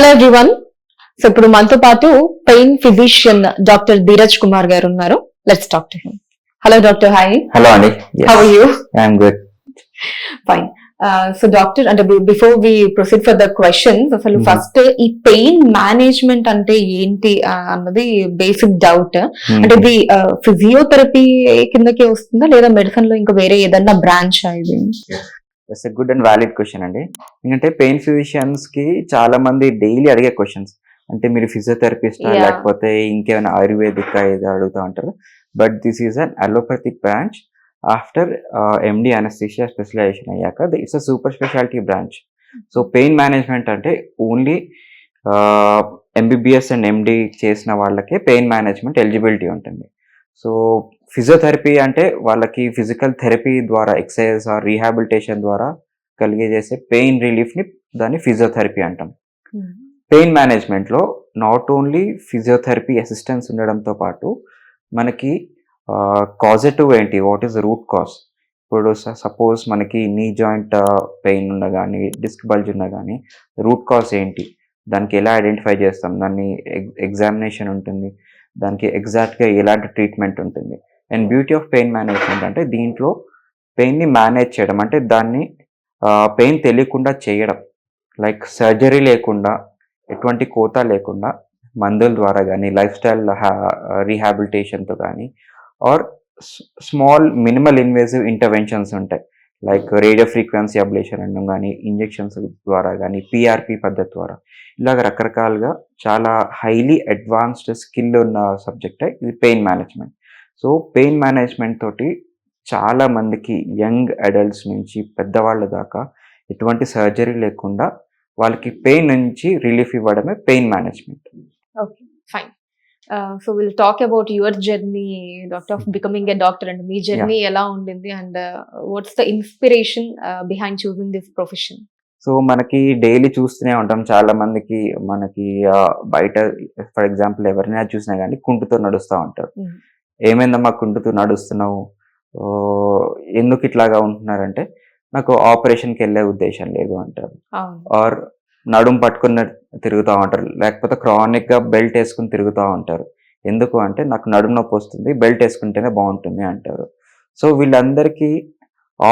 Hello everyone. So ఇప్పుడు మనతో పాటు pain physician doctor Dheeraj Kumar గారు ఉన్నారు. Let's talk to him. Hello doctor. Hi. Hello అండి. How are you? I'm good. Fine. So doctor, అంటే before we proceed for the questions, అసలు first ఈ pain management అంటే ఏంటి అన్నది బేసిక్ డౌట్. అంటే ఇది ఫిజియోథెరపీ కిందకే వస్తుందా లేదా మెడిసిన్ లో ఇంకా వేరే ఏదన్నా బ్రాంచ్ ఇది? It's a good and valid question అండి. ఎందుకంటే పెయిన్ ఫిజిషియన్స్ కి చాలా మంది డైలీ అడిగే క్వశ్చన్స్, అంటే మీరు ఫిజియోథెరపిస్టా లేకపోతే ఇంకేమైనా ఆయుర్వేదిక్ ఇది అడుగుతూ ఉంటారు. But this is an allopathic branch. After MD anaesthesia specialisation అయ్యాక it's a super speciality branch. So pain management అంటే ఓన్లీ ఎంబీబీఎస్ అండ్ ఎండి చేసిన వాళ్ళకే పెయిన్ మేనేజ్మెంట్ ఎలిజిబిలిటీ ఉంటుంది. సో ఫిజియోథెరపీ అంటే వాళ్ళకి ఫిజికల్ థెరపీ ద్వారా, ఎక్సర్సైజ్ ఆర్ రీహాబిలిటేషన్ ద్వారా కలిగజేసే పెయిన్ రిలీఫ్ని దాన్ని ఫిజియోథెరపీ అంటాం. పెయిన్ మేనేజ్మెంట్లో నాట్ ఓన్లీ ఫిజియోథెరపీ అసిస్టెన్స్ ఉండడంతో పాటు మనకి కాజెటివ్ ఏంటి, what is the root cause. ఇప్పుడు సపోజ్ మనకి నీ జాయింట్ పెయిన్ ఉన్నా కానీ, డిస్క్ బల్జ్ ఉన్నా కానీ రూట్ కాజ్ ఏంటి, దానికి ఎలా ఐడెంటిఫై చేస్తాం, దాన్ని ఎగ్జామినేషన్ ఉంటుంది, దానికి ఎగ్జాక్ట్గా ఎలాంటి ట్రీట్మెంట్ ఉంటుంది. And beauty of pain management అంటే దీంట్లో పెయిన్ని మేనేజ్ చేయడం, అంటే దాన్ని పెయిన్ తెలియకుండా చేయడం, లైక్ సర్జరీ లేకుండా, ఎటువంటి కోత లేకుండా మందుల ద్వారా కానీ, లైఫ్ స్టైల్ రీహాబిలిటేషన్తో కానీ, or small minimal invasive interventions ఉంటాయి, లైక్ రేడియో ఫ్రీక్వెన్సీ అబ్లేషన్ అనడం కానీ, ఇంజెక్షన్స్ ద్వారా కానీ, పిఆర్పి పద్ధతి ద్వారా, ఇలాగ రకరకాలుగా చాలా హైలీ అడ్వాన్స్డ్ స్కిల్ ఉన్న సబ్జెక్టే ఇది pain management. So pain management తోటి చాలా మందికి యంగ్ అడల్ట్స్ నుంచి పెద్దవాళ్ళ దాకా ఎటువంటి సర్జరీ లేకుండా వాళ్ళకి పెయిన్ నుంచి రిలీఫ్ ఇవ్వడమే pain management. Okay, fine. So will talk about your journey doctor of becoming a doctor, and me journey ఎలా ఉండింది and what's the inspiration behind choosing this profession? So మనకి డైలీ చూస్తూనే ఉంటాం, చాలా మందికి మనకి బయట ఫర్ ఎగ్జాంపుల్ ఎవరినైనా చూసినా కానీ కుంటుతో నడుస్తూ ఉంటారు. ఏమైందమ్మా కుంటుతూ నడుస్తున్నావు, ఎందుకు ఇట్లాగా ఉంటున్నారంటే నాకు ఆపరేషన్కి వెళ్ళే ఉద్దేశం లేదు అంటారు, ఆర్ నడుం పట్టుకుని తిరుగుతూ ఉంటారు, లేకపోతే క్రానిక్గా బెల్ట్ వేసుకుని తిరుగుతూ ఉంటారు. ఎందుకు అంటే నాకు నడుము నొప్పి వస్తుంది, బెల్ట్ వేసుకుంటేనే బాగుంటుంది అంటారు. సో వీళ్ళందరికీ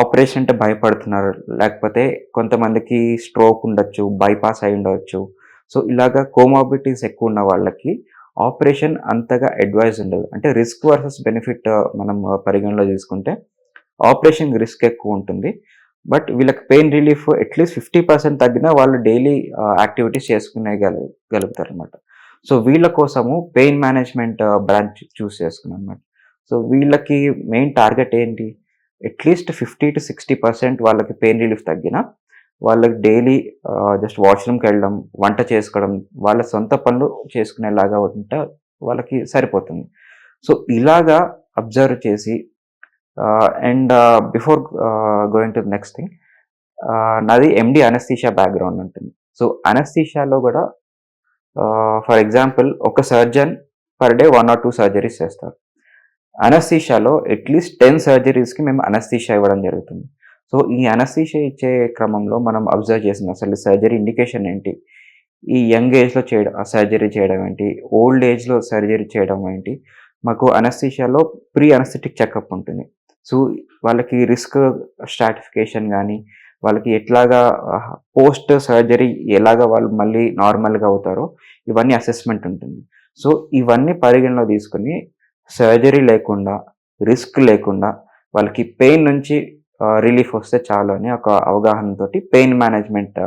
ఆపరేషన్ అంటే భయపడుతున్నారు, లేకపోతే కొంతమందికి స్ట్రోక్ ఉండొచ్చు, బైపాస్ అయి ఉండవచ్చు. సో ఇలాగా కోమార్బిడిటీస్ ఎక్కువ ఉన్న వాళ్ళకి ఆపరేషన్ అంతగా అడ్వైజ్ ఉండదు. అంటే రిస్క్ వర్సెస్ బెనిఫిట్ మనం పరిగణలో తీసుకుంటే ఆపరేషన్ రిస్క్ ఎక్కువ ఉంటుంది, బట్ వీళ్ళకి పెయిన్ రిలీఫ్ అట్లీస్ట్ 50% తగ్గినా వాళ్ళు డైలీ యాక్టివిటీస్ గలుగుతారు అనమాట. సో వీళ్ళ కోసము పెయిన్ మేనేజ్మెంట్ బ్రాంచ్ చూస్ చేసుకున్నాం అనమాట. సో వీళ్ళకి మెయిన్ టార్గెట్ ఏంటి, అట్లీస్ట్ 50-60% వాళ్ళకి పెయిన్ రిలీఫ్ తగ్గిన వాళ్ళకి డైలీ జస్ట్ వాష్రూమ్కి వెళ్ళడం, వంట చేసుకోవడం, వాళ్ళ సొంత పనులు చేసుకునేలాగా ఉంటే వాళ్ళకి సరిపోతుంది. సో ఇలాగా అబ్జర్వ్ చేసి and before going to next thing, నాది ఎండి అనస్థీషియా బ్యాక్గ్రౌండ్ ఉంటుంది. సో అనస్థీషియాలో కూడా ఫర్ ఎగ్జాంపుల్ ఒక surgeon per day 1 or 2 surgeries చేస్తారు. అనస్థీషియాలో అట్లీస్ట్ 10 సర్జరీస్కి మేము అనస్థీషియా ఇవ్వడం జరుగుతుంది. సో ఈ అనస్థీషియా ఇచ్చే క్రమంలో మనం అబ్జర్వ్ చేసిన అసలు సర్జరీ ఇండికేషన్ ఏంటి, ఈ యంగ్ ఏజ్లో సర్జరీ చేయడం ఏంటి, ఓల్డ్ ఏజ్లో సర్జరీ చేయడం ఏంటి, మాకు అనస్థీషియాలో ప్రీ అనస్థెటిక్ చెకప్ ఉంటుంది. సో వాళ్ళకి రిస్క్ స్ట్రాటిఫికేషన్ కానీ, వాళ్ళకి ఎట్లాగా పోస్ట్ సర్జరీ ఎలాగా వాళ్ళు మళ్ళీ నార్మల్గా అవుతారో ఇవన్నీ అసెస్మెంట్ ఉంటుంది. సో ఇవన్నీ పరిగణలో తీసుకుని సర్జరీ లేకుండా, రిస్క్ లేకుండా వాళ్ళకి పెయిన్ నుంచి రిలీఫ్ వస్తే చాలు అని ఒక అవగాహనతోటి పెయిన్ మేనేజ్మెంట్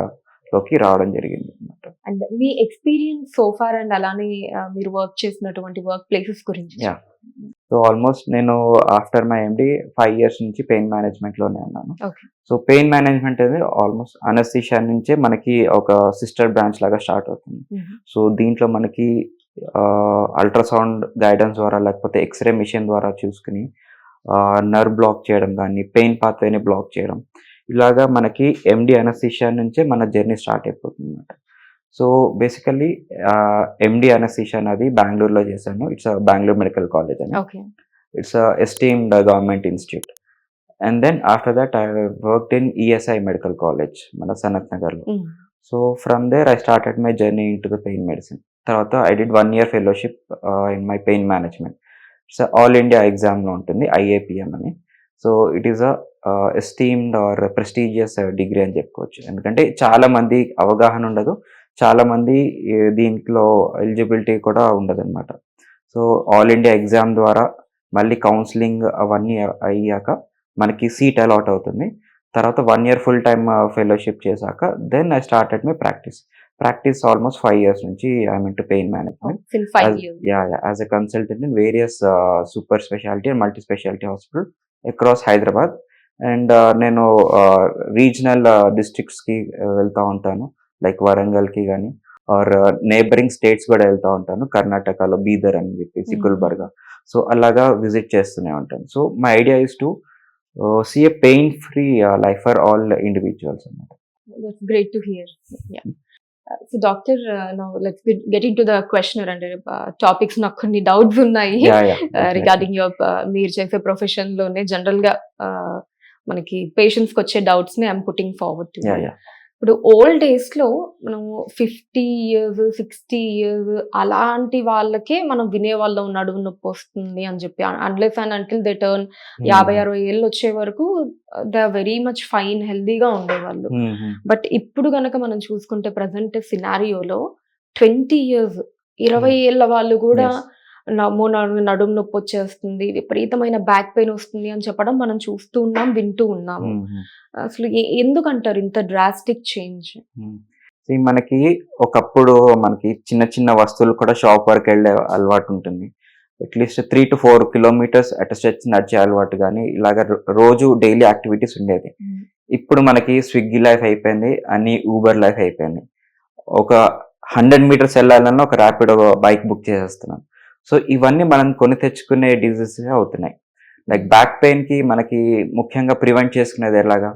లోకి రావడం జరిగింది అన్నమాట. And me experience so far and అలానే మీరు వర్క్ చేసినటువంటి వర్క్ ప్లేసెస్ గురించి? సో ఆల్మోస్ట్ నేను ఆఫ్టర్ మై ఎండి 5 years నుంచి పెయిన్ మేనేజ్మెంట్లోనే ఉన్నాను. సో పెయిన్ మేనేజ్మెంట్ అనేది ఆల్మోస్ట్ అనస్థీషియా నుంచే మనకి ఒక సిస్టర్ బ్రాంచ్ లాగా స్టార్ట్ అవుతుంది. సో దీంట్లో మనకి అల్ట్రాసౌండ్ గైడెన్స్ ద్వారా, లేకపోతే ఎక్స్రే మిషన్ ద్వారా చూసుకుని నర్వ్ బ్లాక్ చేయడం కానీ, పెయిన్ పాత్వేని బ్లాక్ చేయడం, ఇలాగా మనకి ఎండి అనస్థీషియా నుంచే మన జర్నీ స్టార్ట్ అయిపోతుంది అన్నమాట. సో బేసికల్లీ ఎండి అనస్థీషియా అనేది బెంగళూరులో చేశాను. ఇట్స్ బెంగళూరు మెడికల్ కాలేజ్ అని. It's esteemed government institute. And then after that I worked in ESI medical college మన సనత్ నగర్లో. So from there I started my journey in to the pain medicine. తర్వాత I did 1 year fellowship in my pain management. So all India ఎగ్జామ్లో ఉంటుంది IAPM అని. So it is esteemed or prestigious degree అని చెప్పుకోవచ్చు. ఎందుకంటే చాలామంది అవగాహన ఉండదు, చాలామంది దీంట్లో ఎలిజిబిలిటీ కూడా ఉండదన్నమాట. సో ఆల్ ఇండియా ఎగ్జామ్ ద్వారా మళ్ళీ కౌన్సిలింగ్ అవన్నీ అయ్యాక మనకి సీట్ అలాట్ అవుతుంది. తర్వాత 1 year ఫుల్ టైమ్ ఫెలోషిప్ చేశాక then I started my practice almost 5 years నుంచి I'm into pain management. Since 5 years. As a consultant in various super speciality and multi speciality hospital across Hyderabad. And నేను regional డిస్ట్రిక్ట్స్కి వెళ్తూ ఉంటాను, like వరంగల్కి కానీ are neighbouring states కూడా వెళ్తూ ఉంటాను. కర్ణాటకలో బీదర్ అని చెప్పేసి, గుల్బర్గా. సో అలాగా విజిట్ చేస్తూనే ఉంటాను. So my idea is to see a pain free life for all individuals అన్నమాట. That's great to hear. Yeah. So doctor, now let's get into the questionnaire and topics నాకు కొన్ని డౌట్స్ ఉన్నాయి regarding your మీరు చేసే profession లోనే general గా మనకి patients కి వచ్చే డౌట్స్ ని ఐఎమ్ పుట్టింగ్ ఫార్వర్డ్ టు. ఇప్పుడు ఓల్డ్ ఏజ్ లో మనం 50 years 60 years అలాంటి వాళ్ళకే మనం వినేవాళ్ళం నడుము నొప్పి వస్తుంది అని చెప్పి, unless and until they turn 50-60 ఏళ్ళు వచ్చే వరకు they are very much fine హెల్దీగా ఉండేవాళ్ళు. బట్ ఇప్పుడు గనక మనం చూసుకుంటే ప్రజెంట్ సినారియోలో 20 years 20 ఏళ్ళ వాళ్ళు కూడా నడుము నొప్పి వచ్చేస్తుంది, విపరీతమైన బ్యాక్ పెయిన్ వస్తుంది అని చెప్పడం మనం చూస్తూ ఉన్నాం, వింటూ ఉన్నాము. అసలు ఎందుకంటారు ఇంత డ్రాస్టిక్ చేంజ్? మనకి ఒకప్పుడు మనకి చిన్న చిన్న వస్తువులు కూడా షాప్ వరకు వెళ్ళే అలవాటు ఉంటుంది. At least 3 to 4 kilometers at stretch నడిచే అలవాటు కానీ ఇలాగ రోజు డైలీ యాక్టివిటీస్ ఉండేది. ఇప్పుడు మనకి స్విగ్గీ లైఫ్ అయిపోయింది, అన్ని ఊబర్ లైఫ్ అయిపోయింది. ఒక 100 meters వెళ్ళాలన్నా ఒక ర్యాపిడో బైక్ బుక్ చేసేస్తున్నాం. సో ఇవన్నీ మనం కొని తెచ్చుకునే డిజీజెస్ అవుతున్నాయి. లైక్ బ్యాక్ పెయిన్కి మనకి ముఖ్యంగా ప్రివెంట్ చేసుకునేది ఎలాగా,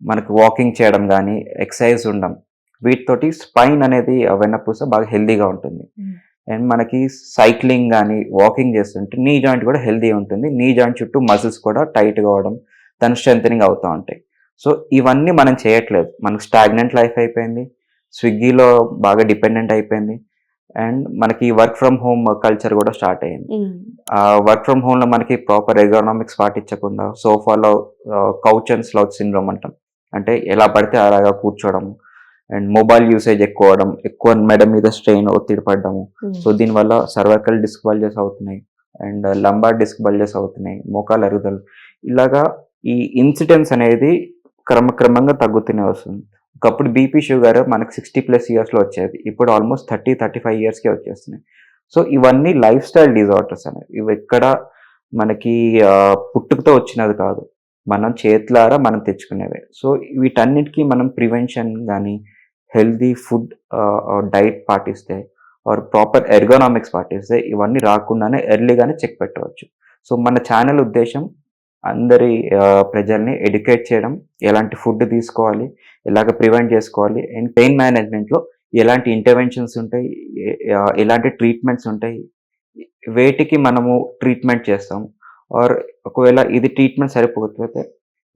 మనకి వాకింగ్ చేయడం కానీ ఎక్సర్సైజ్ ఉండడం, వీటితోటి స్పైన్ అనేది వెన్నపూస బాగా హెల్దీగా ఉంటుంది. అండ్ మనకి సైక్లింగ్ కానీ వాకింగ్ చేస్తుంటే నీ జాయింట్ కూడా హెల్దీ ఉంటుంది, నీ జాయింట్ చుట్టూ మజిల్స్ కూడా టైట్గా అవడం, దాని స్ట్రెంథనింగ్ అవుతూ ఉంటాయి. సో ఇవన్నీ మనం చేయట్లేదు, మనకు స్టాగ్నెంట్ లైఫ్ అయిపోయింది, స్విగ్గీలో బాగా డిపెండెంట్ అయిపోయింది. అండ్ మనకి వర్క్ ఫ్రమ్ హోమ్ కల్చర్ కూడా స్టార్ట్ అయ్యింది. వర్క్ ఫ్రమ్ హోమ్ లో మనకి ప్రాపర్ ఎర్గోనామిక్స్ పాటించకుండా సోఫాలో కౌచ్ అండ్ స్లౌచ్ సిండ్రోమ్ అంటాం, అంటే ఎలా పడితే అలాగా కూర్చోవడం, అండ్ మొబైల్ యూసేజ్ ఎక్కువ మెడ మీద స్ట్రెయిన్ ఒత్తిడి పడ్డము. సో దీనివల్ల సర్వైకల్ డిస్క్ బల్జెస్ అవుతున్నాయి, అండ్ లంబార్ డిస్క్ బల్జెస్ అవుతున్నాయి, మోకాలు అరుగుదల. ఇలాగా ఈ ఇన్సిడెన్స్ అనేది క్రమక్రమంగా తగ్గుతూనే వస్తుంది. ఒకప్పుడు బీపీ షుగర్ మనకు 60+ yearsలో వచ్చేది, ఇప్పుడు ఆల్మోస్ట్ 30-35 yearsకే వచ్చేస్తున్నాయి. సో ఇవన్నీ లైఫ్ స్టైల్ డిజార్డర్స్ అనేవి. ఇవి ఎక్కడ మనకి పుట్టుకతో వచ్చినది కాదు, మనం చేతులారా మనం తెచ్చుకునేవే. సో వీటన్నిటికీ మనం ప్రివెన్షన్ కానీ హెల్దీ ఫుడ్ డైట్ పాటిస్తే ఆర్ ప్రాపర్ ఎర్గోనామిక్స్ పాటిస్తే ఇవన్నీ రాకుండానే ఎర్లీగానే చెక్ పెట్టవచ్చు. సో మన ఛానల్ ఉద్దేశం అందరి ప్రజల్ని ఎడ్యుకేట్ చేయడం, ఎలాంటి ఫుడ్ తీసుకోవాలి, ఎలాగ ప్రివెంట్ చేసుకోవాలి, అండ్ పెయిన్ మేనేజ్మెంట్లో ఎలాంటి ఇంటర్వెన్షన్స్ ఉంటాయి, ఎలాంటి ట్రీట్మెంట్స్ ఉంటాయి, వేటికి మనము ట్రీట్మెంట్ చేస్తాం, ఆర్ ఒకవేళ ఇది ట్రీట్మెంట్ సరిపోకపోతే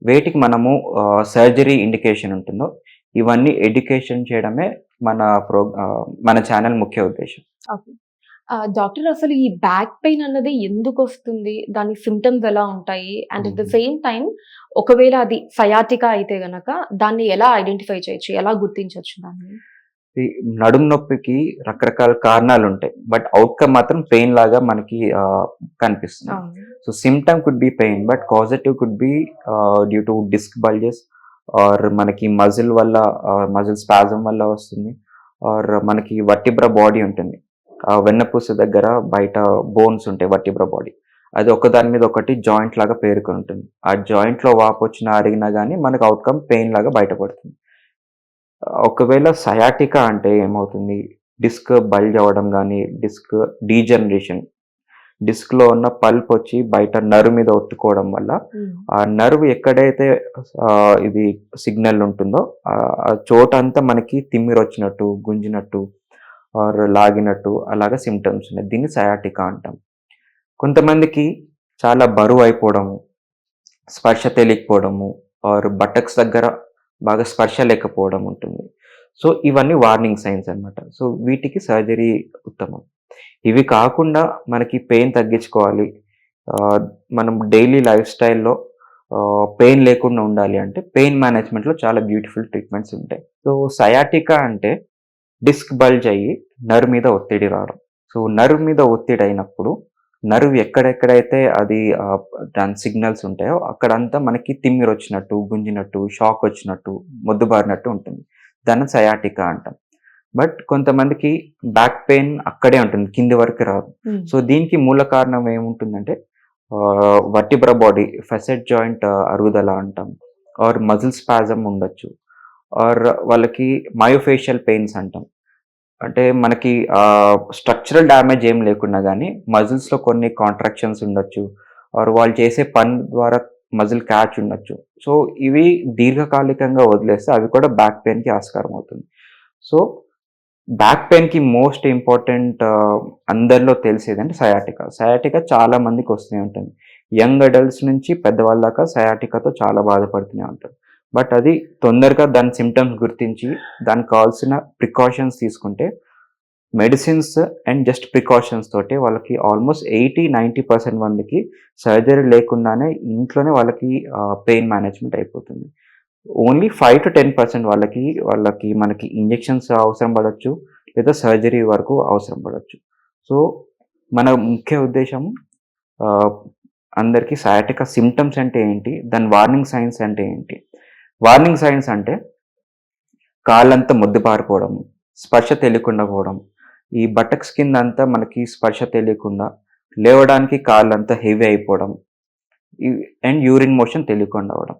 వేటికి మనము సర్జరీ ఇండికేషన్ ఉంటుందో, ఇవన్నీ ఎడ్యుకేషన్ చేయడమే మన ఛానల్ ముఖ్య ఉద్దేశం. డాక్టర్, అసలు ఈ బ్యాక్ పెయిన్ అన్నది ఎందుకు వస్తుంది, దాని సిమ్టమ్స్ ఎలా ఉంటాయి, and at the same time ఒకవేళ అది సయాటికా అయితే గనక దాన్ని ఎలా ఐడెంటిఫై చేయొచ్చు, ఎలా గుర్తించవచ్చు దాన్ని? నడుము నొప్పికి రకరకాల కారణాలు ఉంటాయి, బట్ అవుట్కమ్ మాత్రం పెయిన్ లాగా మనకి కనిపిస్తుంది. So symptom could be pain, but causative could be due to disc bulges, or మనకి మజిల్ స్పాజం వల్ల వస్తుంది, ఆర్ మనకి వర్టిబ్రా బాడీ ఉంటుంది, వెన్నపూస దగ్గర బయట బోన్స్ ఉంటాయి, వర్టిబ్రా బాడీ, అది ఒకదాని మీద ఒకటి జాయింట్ లాగా పేరుకొని ఉంటుంది. ఆ జాయింట్లో వాపు వచ్చినా అరిగినా కానీ మనకు అవుట్కమ్ పెయిన్ లాగా బయటపడుతుంది. ఒకవేళ సయాటికా అంటే ఏమవుతుంది, డిస్క్ బల్జ్ అవ్వడం కానీ, డిస్క్ డీజనరేషన్, డిస్క్లో ఉన్న పల్ప్ వచ్చి బయట నర్వ్ మీద ఒత్తుకోవడం వల్ల ఆ నర్వ్ ఎక్కడైతే ఇది సిగ్నల్ ఉంటుందో ఆ చోటంతా మనకి తిమ్మిరి వచ్చినట్టు, గుంజినట్టు ఆర్ లాగినట్టు అలాగా సిమ్టమ్స్ ఉన్నాయి. దీన్ని సయాటికా అంటాం. కొంతమందికి చాలా బరువు అయిపోవడము, స్పర్శ తెలియకపోవడము, ఆర్ బటక్స్ దగ్గర బాగా స్పర్శ లేకపోవడం ఉంటుంది. సో ఇవన్నీ వార్నింగ్ సైన్స్ అన్నమాట. సో వీటికి సర్జరీ ఉత్తమం. ఇవి కాకుండా మనకి పెయిన్ తగ్గించుకోవాలి, ఆహ్, మనం డైలీ లైఫ్ స్టైల్‌లో పెయిన్ లేకుండా ఉండాలి అంటే పెయిన్ మేనేజ్‌మెంట్‌లో చాలా బ్యూటిఫుల్ ట్రీట్మెంట్స్ ఉంటాయి. సో సయాటికా అంటే డిస్క్ బల్జ్ అయ్యి నర్వ్ మీద ఒత్తిడి రావడం. సో నర్వ్ మీద ఒత్తిడి అయినప్పుడు నర్వ్ ఎక్కడెక్కడైతే అది దాని సిగ్నల్స్ ఉంటాయో అక్కడంతా మనకి తిమ్మిరొచ్చినట్టు, గుంజినట్టు, షాక్ వచ్చినట్టు, మొద్దుబారినట్టు ఉంటుంది. దాన్ని సయాటికా అంటాం. బట్ కొంతమందికి బ్యాక్ పెయిన్ అక్కడే ఉంటుంది. కింది వరకు రాదు. సో దీనికి మూల కారణం ఏముంటుందంటే వర్టిబ్రా బాడీ, ఫెసెట్ జాయింట్ అరుగుదల అంటాం. ఆర్ మజిల్ స్పాజమ్ ఉండొచ్చు. ఆర్ వాళ్ళకి మయోఫేషియల్ పెయిన్స్ అంటాం. అంటే మనకి స్ట్రక్చరల్ డ్యామేజ్ ఏం లేకున్నా గానీ మజిల్స్‌లో కొన్ని కాంట్రాక్షన్స్ ఉండొచ్చు. ఆర్ వాళ్ళు చేసే పని ద్వారా మజిల్ క్యాచ్ ఉండొచ్చు. సో ఇవి దీర్ఘకాలికంగా వదిలేస్తే అవి కూడా బ్యాక్ పెయిన్‌కి ఆస్కారం అవుతుంది. సో బ్యాక్ పెయిన్‌కి మోస్ట్ ఇంపార్టెంట్ అందరిలో తెలిసేదంటే సయాటికా. సయాటికా చాలా మందికి వస్తూనే ఉంటుంది. యంగ్ అడల్ట్స్ నుంచి పెద్దవాళ్ళ దాకా సయాటికాతో చాలా బాధపడుతూనే ఉంటారు. బట్ అది తొందరగా దాని సింప్టమ్స్ గుర్తించి దానికి కావాల్సిన ప్రికాషన్స్ తీసుకుంటే మెడిసిన్స్ అండ్ జస్ట్ ప్రికాషన్స్ తోటే వాళ్ళకి ఆల్మోస్ట్ 80-90% మందికి సర్జరీ లేకుండానే ఇంట్లోనే వాళ్ళకి పెయిన్ మేనేజ్మెంట్ అయిపోతుంది. ఓన్లీ 5-10% వాళ్ళకి మనకి ఇంజెక్షన్స్ అవసరం పడొచ్చు. లేదా సర్జరీ వరకు అవసరం పడొచ్చు. సో మన ముఖ్య ఉద్దేశం ఆహ్, అందరికీ సయాటికా సింప్టమ్స్ అంటే ఏంటి? దాని వార్నింగ్ సైన్స్ అంటే ఏంటి? వార్నింగ్ సైన్స్ అంటే కాళ్ళంతా మొద్దుబారిపోవడం, స్పర్శ తెలియకుండా పోవడం, ఈ బటక్స్ కిందంతా మనకి స్పర్శ తెలియకుండా లేవడానికి కాళ్ళంతా హెవీ అయిపోవడం, అండ్ యూరిన్ మోషన్ తెలియకుండా అవ్వడం.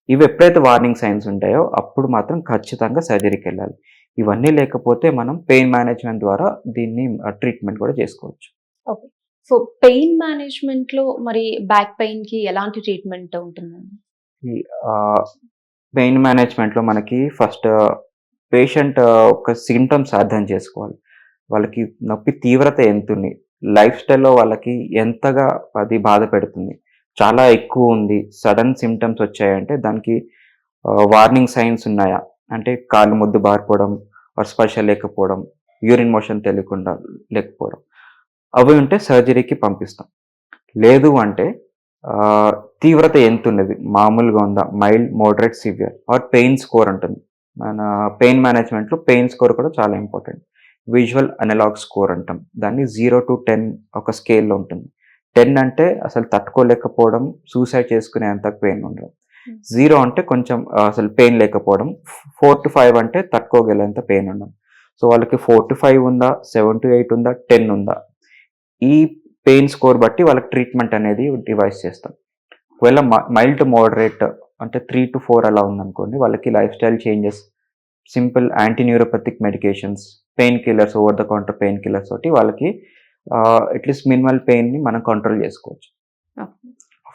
ఇవి ఎప్పుడైతే వార్నింగ్ సైన్స్ ఉంటాయో అప్పుడు మాత్రం ఖచ్చితంగా సర్జరీకెళ్ళాలి. ఇవన్నీ లేకపోతే మనం పెయిన్ మేనేజ్‌మెంట్ ద్వారా దీన్ని ట్రీట్మెంట్ కూడా చేసుకోవచ్చు. ఓకే. సో పెయిన్ మేనేజ్‌మెంట్‌లో మరి బ్యాక్ పెయిన్‌కి ఎలాంటి ట్రీట్మెంట్ ఉంటుందండి? ఈ పెయిన్ మేనేజ్‌మెంట్‌లో మనకి ఫస్ట్ పేషెంట్ ఒక సింప్టమ్స్ అర్థం చేసుకోవాలి. వాళ్ళకి నొప్పి తీవ్రత ఎంతుంది? లైఫ్ స్టైల్‌లో వాళ్ళకి ఎంతగా అది బాధ పెడుతుంది? చాలా ఎక్కువుంది, సడన్ సింప్టమ్స్ వచ్చాయంటే దానికి వార్నింగ్ సైన్స్ ఉన్నాయా? అంటే కాళ్ళు మొద్దు బారిపోవడం, ఆర్ స్పర్శ లేకపోవడం, యూరిన్ మోషన్ తెలియకుండా లేకపోవడం. అవి ఉంటే సర్జరీకి పంపిస్తాం. లేదు అంటే ఆహ్, తీవ్రత ఎంతున్నది? మామూలుగా ఉందా? Mild, moderate, severe are pain score ఉంటుంది. మన పెయిన్ మేనేజ్‌మెంట్‌లో పెయిన్ స్కోర్ కూడా చాలా ఇంపార్టెంట్. విజువల్ అనలాగ్ స్కోర్ అంటాం. దాన్ని 0-10 ఒక స్కేల్‌లో ఉంటుంది. 10 అంటే అసలు తట్టుకోలేకపోవడం, సూసైడ్ చేసుకునేంత పెయిన్ ఉండడం. 0 అంటే కొంచెం అసలు పెయిన్ లేకపోవడం. 4-5 అంటే తట్టుకోగలేంత పెయిన్ ఉండడం. సో వాళ్ళకి 4-5 ఉందా? 7-8 ఉందా? 10 ఉందా? ఈ పెయిన్ స్కోర్ బట్టి వాళ్ళకి ట్రీట్మెంట్ అనేది డివైస్ చేస్తాం. ఒకవేళ మైల్డ్ టు మోడరేట్ అంటే 3-4 అలా ఉందనుకోండి, వాళ్ళకి life style changes, simple anti neuropathic medications, pain killers, over the counter pain killers తోటి వాళ్ళకి అట్‌లీస్ట్ మినిమల్ పెయిన్‌ని మనం కంట్రోల్ చేసుకోవచ్చు. ఓకే.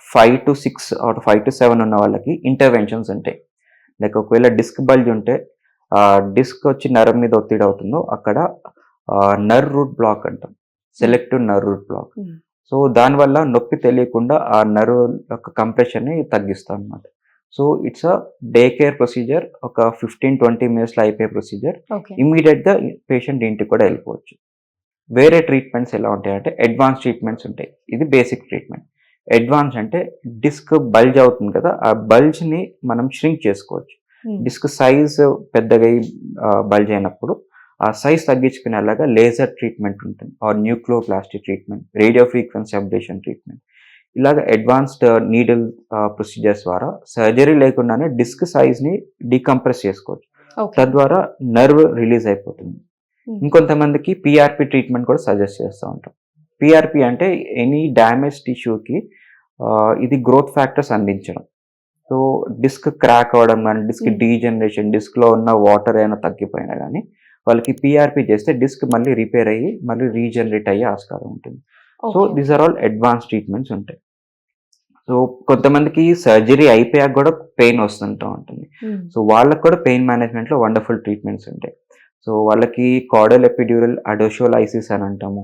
5-6 ఆర్ 5-7 ఉన్న వాళ్ళకి ఇంటర్వెన్షన్స్ ఉంటాయి. లైక్ ఒకవేళ డిస్క్ బల్జ్ ఉంటే డిస్క్ వచ్చి నర్వ్ మీద ఒత్తిడి అవుతుందో అక్కడ నర్వ్ రూట్ బ్లాక్ అంటాం. Selective nerve root block. So దానివల్ల నొప్పి తెలియకుండా ఆ నర్వ్ యొక్క కంప్రెషన్‌ని తగ్గిస్తామన్నమాట. So it's day care procedure. ఒక 15-20 మినిట్స్‌లో అయిపోయే ప్రొసీజర్. ఓకే. ఇమ్మీడియేట్‌గా పేషెంట్ ఇంటికి కూడా వెళ్ళిపోవచ్చు. వేరే ట్రీట్మెంట్స్ ఎలా ఉంటాయంటే అడ్వాన్స్ ట్రీట్మెంట్స్ ఉంటాయి. ఇది బేసిక్ ట్రీట్మెంట్. అడ్వాన్స్ అంటే డిస్క్ బల్జ్ అవుతుంది కదా! ఆ బల్జ్‌ని మనం ష్రింక్ చేసుకోవచ్చు. డిస్క్ సైజ్ పెద్దగయ్యి బల్జ్ అయినప్పుడు ఆ సైజ్ తగ్గించుకునేలాగా లేజర్ ట్రీట్మెంట్ ఉంటుంది. Or nucleoplasty treatment, radio frequency ablation treatment. ఇలాగ అడ్వాన్స్డ్ నీడిల్ ప్రొసీజర్స్ ద్వారా సర్జరీ లేకుండానే డిస్క్ సైజ్‌ని డీకంప్రెస్ చేసుకోవచ్చు. ఓకే. తద్వారా నర్వ్ రిలీజ్ అయిపోతుంది. ఇంకొంతమందికి పీఆర్‌పీ ట్రీట్మెంట్ కూడా సజెస్ట్ చేస్తూ ఉంటాం. పీఆర్‌పీ అంటే ఎనీ డ్యామేజ్ టిష్యూకి ఇది గ్రోత్ ఫ్యాక్టర్స్ అందించడం. సో డిస్క్ క్రాక్ అవ్వడం గానీ, డిస్క్ డీజనరేషన్, డిస్క్‌లో ఉన్న వాటర్ ఏమైనా తగ్గిపోయినా గానీ, వాళ్ళకి పీఆర్‌పీ చేస్తే డిస్క్ మళ్ళీ రిపేర్ అయ్యి, మళ్ళీ రీజనరేట్ అయ్యే ఆస్కారం ఉంటుంది. So okay. These are all advance treatments ఉంటాయి. సో కొంతమందికి సర్జరీ అయిపోయాక గూడా పెయిన్ వస్తుంటా ఉంటుంది. సో వాళ్ళకి కూడా పెయిన్ మేనేజ్‌మెంట్‌లో వండర్‌ఫుల్ ట్రీట్మెంట్స్ ఉంటాయి. సో వాళ్ళకి కార్డియల్ ఎపిడ్యూరల్ అడోషియోలైసిస్ అని అంటాము.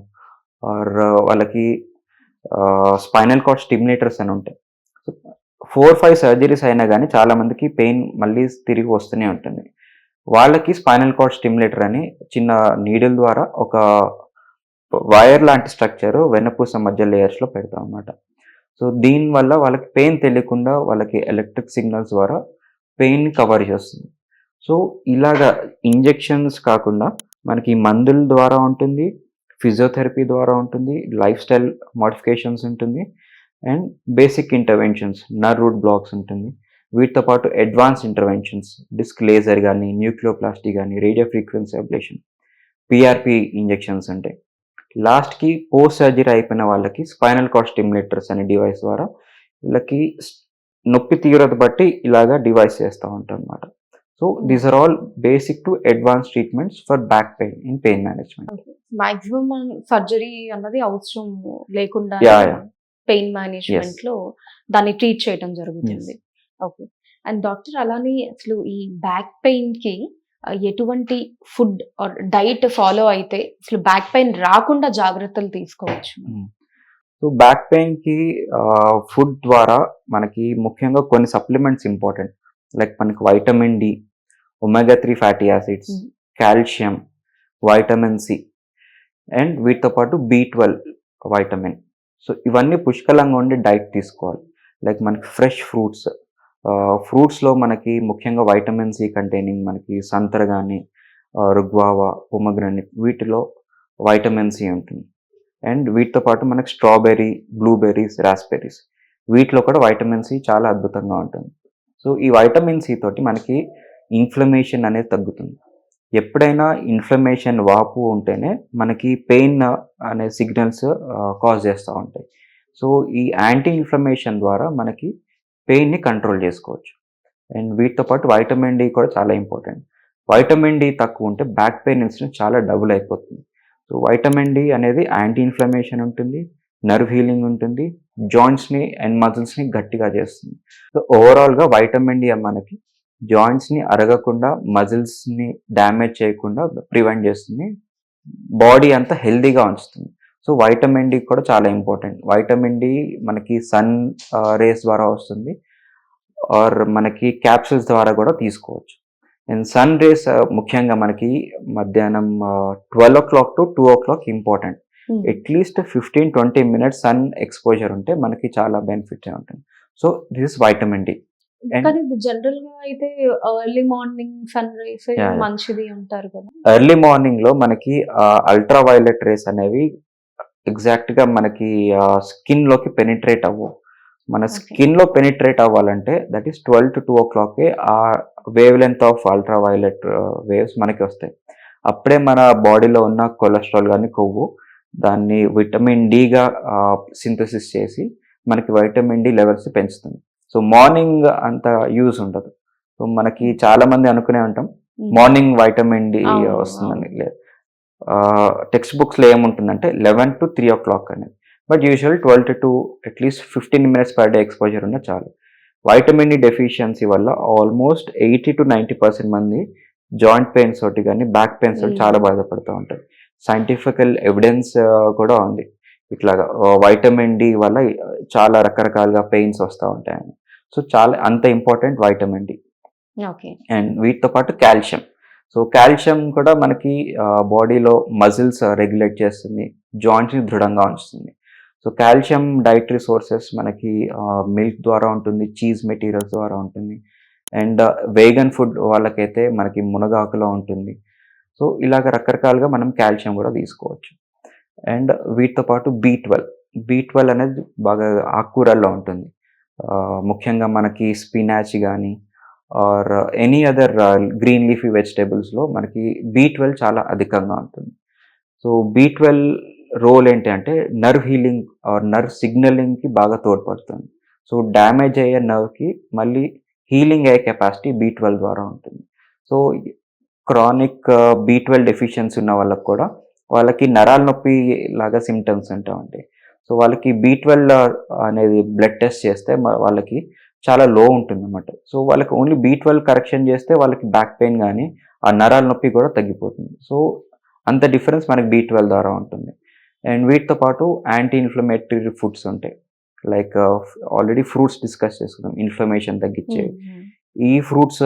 ఆర్ వాళ్ళకి స్పైనల్ కార్డ్ స్టిమ్యులేటర్స్ అని ఉంటాయి. సో 4-5 సర్జరీస్ అయినా గానీ చాలా మందికి పెయిన్ మళ్ళీ తిరిగి వస్తూనే ఉంటుంది. వాళ్ళకి స్పైనల్ కార్డ్ స్టిమ్యులేటర్ అని చిన్న నీడిల్ ద్వారా ఒక వైర్ లాంటి స్ట్రక్చర్ వెన్నపూస మధ్య లేయర్స్లో పెడతాం అన్నమాట. సో దీనివల్ల వాళ్ళకి పెయిన్ తెలియకుండా వాళ్ళకి ఎలక్ట్రిక్ సిగ్నల్స్ ద్వారా పెయిన్ కవర్ చేస్తుంది. సో ఇలాగా ఇంజెక్షన్స్ కాకుండా మనకి మందుల ద్వారా ఉంటుంది, ఫిజియోథెరపీ ద్వారా ఉంటుంది, లైఫ్ స్టైల్ మోడిఫికేషన్స్ ఉంటుంది, and basic interventions nerve route blocks ఉంటుంది. వీటితో పాటు అడ్వాన్స్ ఇంటర్వెన్షన్స్ డిస్క్ లేజర్ కానీ, న్యూక్లియోప్లాస్టీ కానీ, radio frequency ablation, PRP injections ఉంటాయి. లాస్ట్కి పోస్ట్ సర్జరీ అయిపోయిన వాళ్ళకి స్పైనల్ కార్డ్ స్టిమ్యులేటర్స్ అనే డివైస్ ద్వారా వీళ్ళకి నొప్పి తీవ్రత బట్టి ఇలాగా డివైస్ చేస్తూ ఉంటాం అనమాట. So these are all basic to advance treatments for back pain in pain management. Maximum surgery అన్నది అవసరం లేకుండా పెయిన్ మేనేజ్మెంట్ లో దాన్ని ట్రీట్ చేయడం జరుగుతుంది. ఓకే. అండ్ డాక్టర్ అలానే అసలు ఈ బ్యాక్ పెయిన్ కి ఎటువంటి ఫుడ్ ఆర్ డైట్ ఫాలో అయితే అసలు బ్యాక్ పెయిన్ రాకుండా జాగ్రత్తలు తీసుకోవచ్చు? సో బ్యాక్ పెయిన్కి ఫుడ్ ద్వారా మనకి ముఖ్యంగా కొన్ని సప్లిమెంట్స్ ఇంపార్టెంట్. లైక్ మనకి vitamin D, omega three fatty acids, calcium, vitamin C, and వీటితో పాటు B12 వైటమిన్. సో ఇవన్నీ పుష్కలంగా ఉండే డైట్ తీసుకోవాలి. లైక్ మనకి ఫ్రెష్ ఫ్రూట్స్, ఫ్రూట్స్లో మనకి ముఖ్యంగా వైటమిన్ సి కంటైనింగ్ మనకి సంతర కానీ, రుగ్వావా, పొమగ్రనేట్, వీటిలో వైటమిన్ సి ఉంటుంది. అండ్ వీటితో పాటు మనకి స్ట్రాబెర్రీ, బ్లూబెర్రీస్, రాస్బెర్రీస్, వీటిలో కూడా వైటమిన్ సి చాలా అద్భుతంగా ఉంటుంది. సో ఈ వైటమిన్ సి తోటి మనకి ఇన్ఫ్లమేషన్ అనేది తగ్గుతుంది. ఎప్పుడైనా ఇన్ఫ్లమేషన్, వాపు ఉంటేనే మనకి పెయిన్ అనే సిగ్నల్స్ కాజ్ చేస్తూ ఉంటాయి. సో ఈ యాంటీ ఇన్ఫ్లమేషన్ ద్వారా మనకి పెయిన్ని కంట్రోల్ చేసుకోవచ్చు. అండ్ వీటితో పాటు వైటమిన్ డి కూడా చాలా ఇంపార్టెంట్. వైటమిన్ డి తక్కువ ఉంటే బ్యాక్ పెయిన్ ఇన్సిడెన్స్ చాలా డబుల్ అయిపోతుంది. సో వైటమిన్ డి అనేది యాంటీ ఇన్ఫ్లమేషన్ ఉంటుంది, నర్వ్ హీలింగ్ ఉంటుంది, జాయింట్స్ని అండ్ మజిల్స్ని గట్టిగా చేస్తుంది. సో ఓవరాల్గా వైటమిన్ డి మనకి జాయింట్స్ని అరగకుండా, మజిల్స్ని డ్యామేజ్ చేయకుండా ప్రివెంట్ చేస్తుంది, బాడీ అంతా హెల్దీగా ఉంచుతుంది. సో వైటమిన్ డి కూడా చాలా ఇంపార్టెంట్. వైటమిన్ డి మనకి సన్ రేస్ ద్వారా వస్తుంది, ఆర్ మనకి క్యాప్సూల్స్ ద్వారా కూడా తీసుకోవచ్చు. అండ్ సన్ రేస్ ముఖ్యంగా మనకి మధ్యాహ్నం 12 o'clock to 2 o'clock important. At least 15-20 minutes sun exposure ఉంటే మనకి చాలా బెనిఫిట్ ఉంటుంది. So this is vitamin D. కానీ జనరల్ గా అయితే ఎర్లీ మార్నింగ్ సన్ రైస్ మంచిది అంటారు కదా. ఎర్లీ మార్నింగ్ లో మనకి అల్ట్రా వైలెట్ రేస్ అనేవి ఎగ్జాక్ట్ గా మనకి స్కిన్ లోకి పెనిట్రేట్ అవ్వవు. మన స్కిన్ లో పెనిట్రేట్ అవ్వాలంటే దట్ ఈస్ 12 to 2 o'clock ఆ wave length of ultra violet waves మనకి వస్తాయి. అప్పుడే మన బాడీలో ఉన్న కొలెస్ట్రాల్ కానీ, కొవ్వు, దాన్ని విటమిన్ డిగా సింథసిస్ చేసి మనకి వైటమిన్ డి లెవెల్స్ పెంచుతుంది. సో మార్నింగ్ అంత యూజ్ ఉండదు. సో మనకి చాలా మంది అనుకునే ఉంటాం మార్నింగ్ వైటమిన్ డి వస్తుందని. లేదు, టెక్స్ట్ బుక్స్లో ఏముంటుందంటే 11 to 3 o'clock అనేది. But usual 12 to 2 at least 15 minutes per day exposure ఉన్న చాలు. వైటమిన్ డి డెఫిషియన్సీ వల్ల ఆల్మోస్ట్ 80 to 90% మంది జాయింట్ పెయిన్స్ తోటి కానీ, బ్యాక్ పెయిన్స్ తోటి చాలా బాధపడుతూ ఉంటారు. సైంటిఫికల్ ఎవిడెన్స్ కూడా ఉంది ఇట్లాగా వైటమిన్ డి వల్ల చాలా రకరకాలుగా పెయిన్స్ వస్తూ ఉంటాయని. సో చాలా అంత ఇంపార్టెంట్ వైటమిన్ డి. అండ్ వీటితో పాటు కాల్షియం. సో కాల్షియం కూడా మనకి బాడీలో మజిల్స్ రెగ్యులేట్ చేస్తుంది, జాయింట్స్ని దృఢంగా ఉంచుతుంది. సో కాల్షియం డైటరీ సోర్సెస్ మనకి మిల్క్ ద్వారా ఉంటుంది, చీజ్ మెటీరియల్స్ ద్వారా ఉంటుంది, అండ్ వేగన్ ఫుడ్ వాళ్ళకైతే మనకి మునగాకులో ఉంటుంది. సో ఇలాగ రకరకాలుగా మనం కాల్షియం కూడా తీసుకోవచ్చు. అండ్ వీటితో పాటు B12 అనేది బాగా ఆకుకూరల్లో ఉంటుంది. ముఖ్యంగా మనకి స్పినాచ్ కానీ or any other green leafy వెజిటేబుల్స్లో మనకి B12 చాలా అధికంగా ఉంటుంది. సో B12 రోల్ ఏంటి అంటే నర్వ్ హీలింగ్ ఆర్ నర్వ్ సిగ్నలింగ్కి బాగా తోడ్పడుతుంది. సో డ్యామేజ్ అయ్యే నర్వ్కి మళ్ళీ హీలింగ్ అయ్యే కెపాసిటీ B12 ద్వారా ఉంటుంది. సో క్రానిక్ B12 డెఫిషియన్సీ ఉన్న వాళ్ళకి కూడా వాళ్ళకి నరాల నొప్పి లాగా సిమ్టమ్స్ ఉంటాయి. సో వాళ్ళకి B12 అనేది బ్లడ్ టెస్ట్ చేస్తే వాళ్ళకి చాలా లో ఉంటుంది అన్నమాట. సో వాళ్ళకి ఓన్లీ B12 కరెక్షన్ చేస్తే వాళ్ళకి బ్యాక్ పెయిన్ కానీ ఆ నరాల నొప్పి కూడా తగ్గిపోతుంది. సో అంత డిఫరెన్స్ మనకి B12 ద్వారా ఉంటుంది. అండ్ వీటితో పాటు యాంటీ ఇన్ఫ్లమేటరీ ఫుడ్స్ ఉంటాయి. లైక్ ఆల్రెడీ ఫ్రూట్స్ డిస్కస్ చేసుకున్నాం, ఇన్ఫ్లమేషన్ తగ్గించేవి. ఈ ఫ్రూట్స్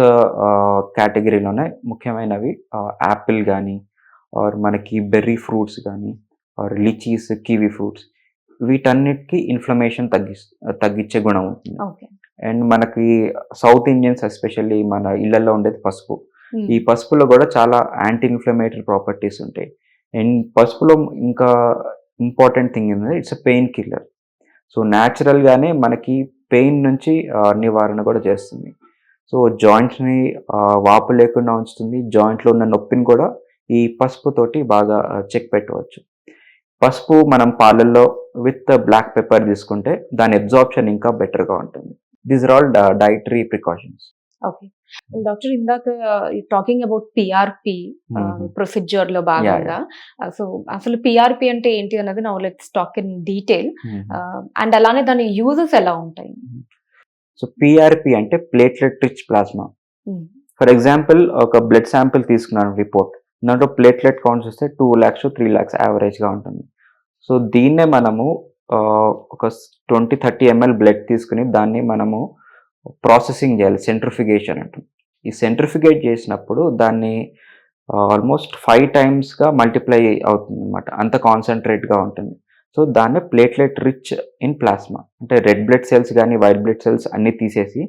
కేటగిరీలోనే ముఖ్యమైనవి యాపిల్ కానీ ఆర్ మనకి బెర్రీ ఫ్రూట్స్ కానీ ఆర్ లిచీస్, కివీ ఫ్రూట్స్, వీటన్నిటికీ ఇన్ఫ్లమేషన్ తగ్గించే గుణం ఉంటుంది. ఓకే. అండ్ మనకి సౌత్ ఇండియన్స్ ఎస్పెషల్లీ మన ఇళ్లలో ఉండేది పసుపు. ఈ పసుపులో కూడా చాలా యాంటీ ఇన్ఫ్లమేటరీ ప్రాపర్టీస్ ఉంటాయి. అండ్ పసుపులో ఇంకా ఇంపార్టెంట్ థింగ్ ఏంటంటే it's a pain killer. So న్యాచురల్గానే మనకి పెయిన్ నుంచి నివారణ కూడా చేస్తుంది. సో జాయింట్స్ని వాపు లేకుండా ఉంచుతుంది. జాయింట్లో ఉన్న నొప్పిని కూడా ఈ పసుపు తోటి బాగా చెక్ పెట్టవచ్చు. పసుపు మనం పాలల్లో విత్ బ్లాక్ పెప్పర్ తీసుకుంటే దాని అబ్జార్ప్షన్ ఇంకా బెటర్గా ఉంటుంది. These are all dietary precautions. Okay. Doctor, ఇందాక టాకింగ్ అబౌట్ పిఆర్పి ప్రొసీజర్ లో భాగంగా, సో అసలు పిఆర్పి అంటే ఏంటి అన్నది now let's talk in detail. And అలానే దాని యూజెస్ ఎలా ఉంటాయి? సో పిఆర్పి అంటే platelet rich plasma. For example ఒక బ్లడ్ శాంపిల్ తీసుకున్నాను రిపోర్ట్, దాంట్లో ప్లేట్లెట్ కౌంట్స్ వస్తే 2 lakhs to 3 lakhs యావరేజ్గా ఉంటుంది. సో దీన్నే మనము ఒక 20-30 ml బ్లడ్ తీసుకుని దాన్ని మనము ప్రాసెసింగ్ చేయాలి, సెంట్రిఫిగేషన్ అంటాం. ఈ సెంట్రిఫిగేట్ చేసినప్పుడు దాన్ని ఆల్మోస్ట్ 5 times మల్టిప్లై అవుతుంది అనమాట, అంత కాన్సన్ట్రేట్గా ఉంటుంది. సో దాన్ని ప్లేట్లెట్ రిచ్ ఇన్ ప్లాస్మా అంటే రెడ్ బ్లడ్ సెల్స్ కానీ వైట్ బ్లడ్ సెల్స్ అన్నీ తీసేసి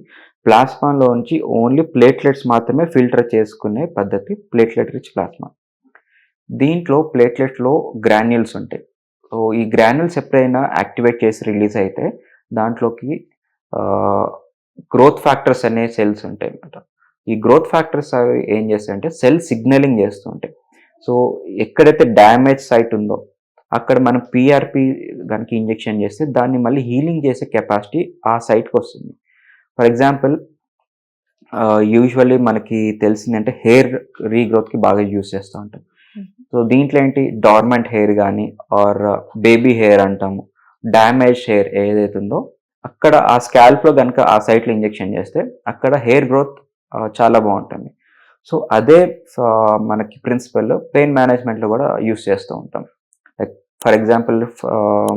ప్లాస్మాలోంచి ఓన్లీ ప్లేట్లెట్స్ మాత్రమే ఫిల్టర్ చేసుకునే పద్ధతి ప్లేట్లెట్ రిచ్ ప్లాస్మా. దీంట్లో ప్లేట్లెట్లో గ్రాన్యూల్స్ ఉంటాయి. సో ఈ గ్రాన్యూల్స్ ఎప్పుడైనా యాక్టివేట్ చేసి రిలీజ్ అయితే దాంట్లోకి గ్రోత్ ఫ్యాక్టర్స్ అనే సెల్స్ ఉంటాయి అన్నమాట. ఈ గ్రోత్ ఫ్యాక్టర్స్ అవి ఏం చేస్తాయంటే సెల్ సిగ్నలింగ్ చేస్తూ ఉంటాయి. సో ఎక్కడైతే డ్యామేజ్ సైట్ ఉందో అక్కడ మనం పిఆర్పి కనుక ఇంజెక్షన్ చేస్తే దాన్ని మళ్ళీ హీలింగ్ చేసే కెపాసిటీ ఆ సైట్కి వస్తుంది. ఫర్ ఎగ్జాంపుల్ యూజువల్లీ మనకి తెలిసిందంటే హెయిర్ రీగ్రోత్కి బాగా యూజ్ చేస్తూ ఉంటాం. సో దీంట్లో ఏంటి, డార్మెంట్ హెయిర్ కానీ ఆర్ బేబీ హెయిర్ అంటాము, డ్యామేజ్ హెయిర్ ఏదైతే ఉందో అక్కడ ఆ స్కాల్ప్లో కనుక ఆ సైట్లో ఇంజెక్షన్ చేస్తే అక్కడ హెయిర్ గ్రోత్ చాలా బాగుంటుంది. సో అదే మనకి ప్రిన్సిపల్ పెయిన్ మేనేజ్మెంట్లో కూడా యూస్ చేస్తూ ఉంటాం. లైక్ ఫర్ ఎగ్జాంపుల్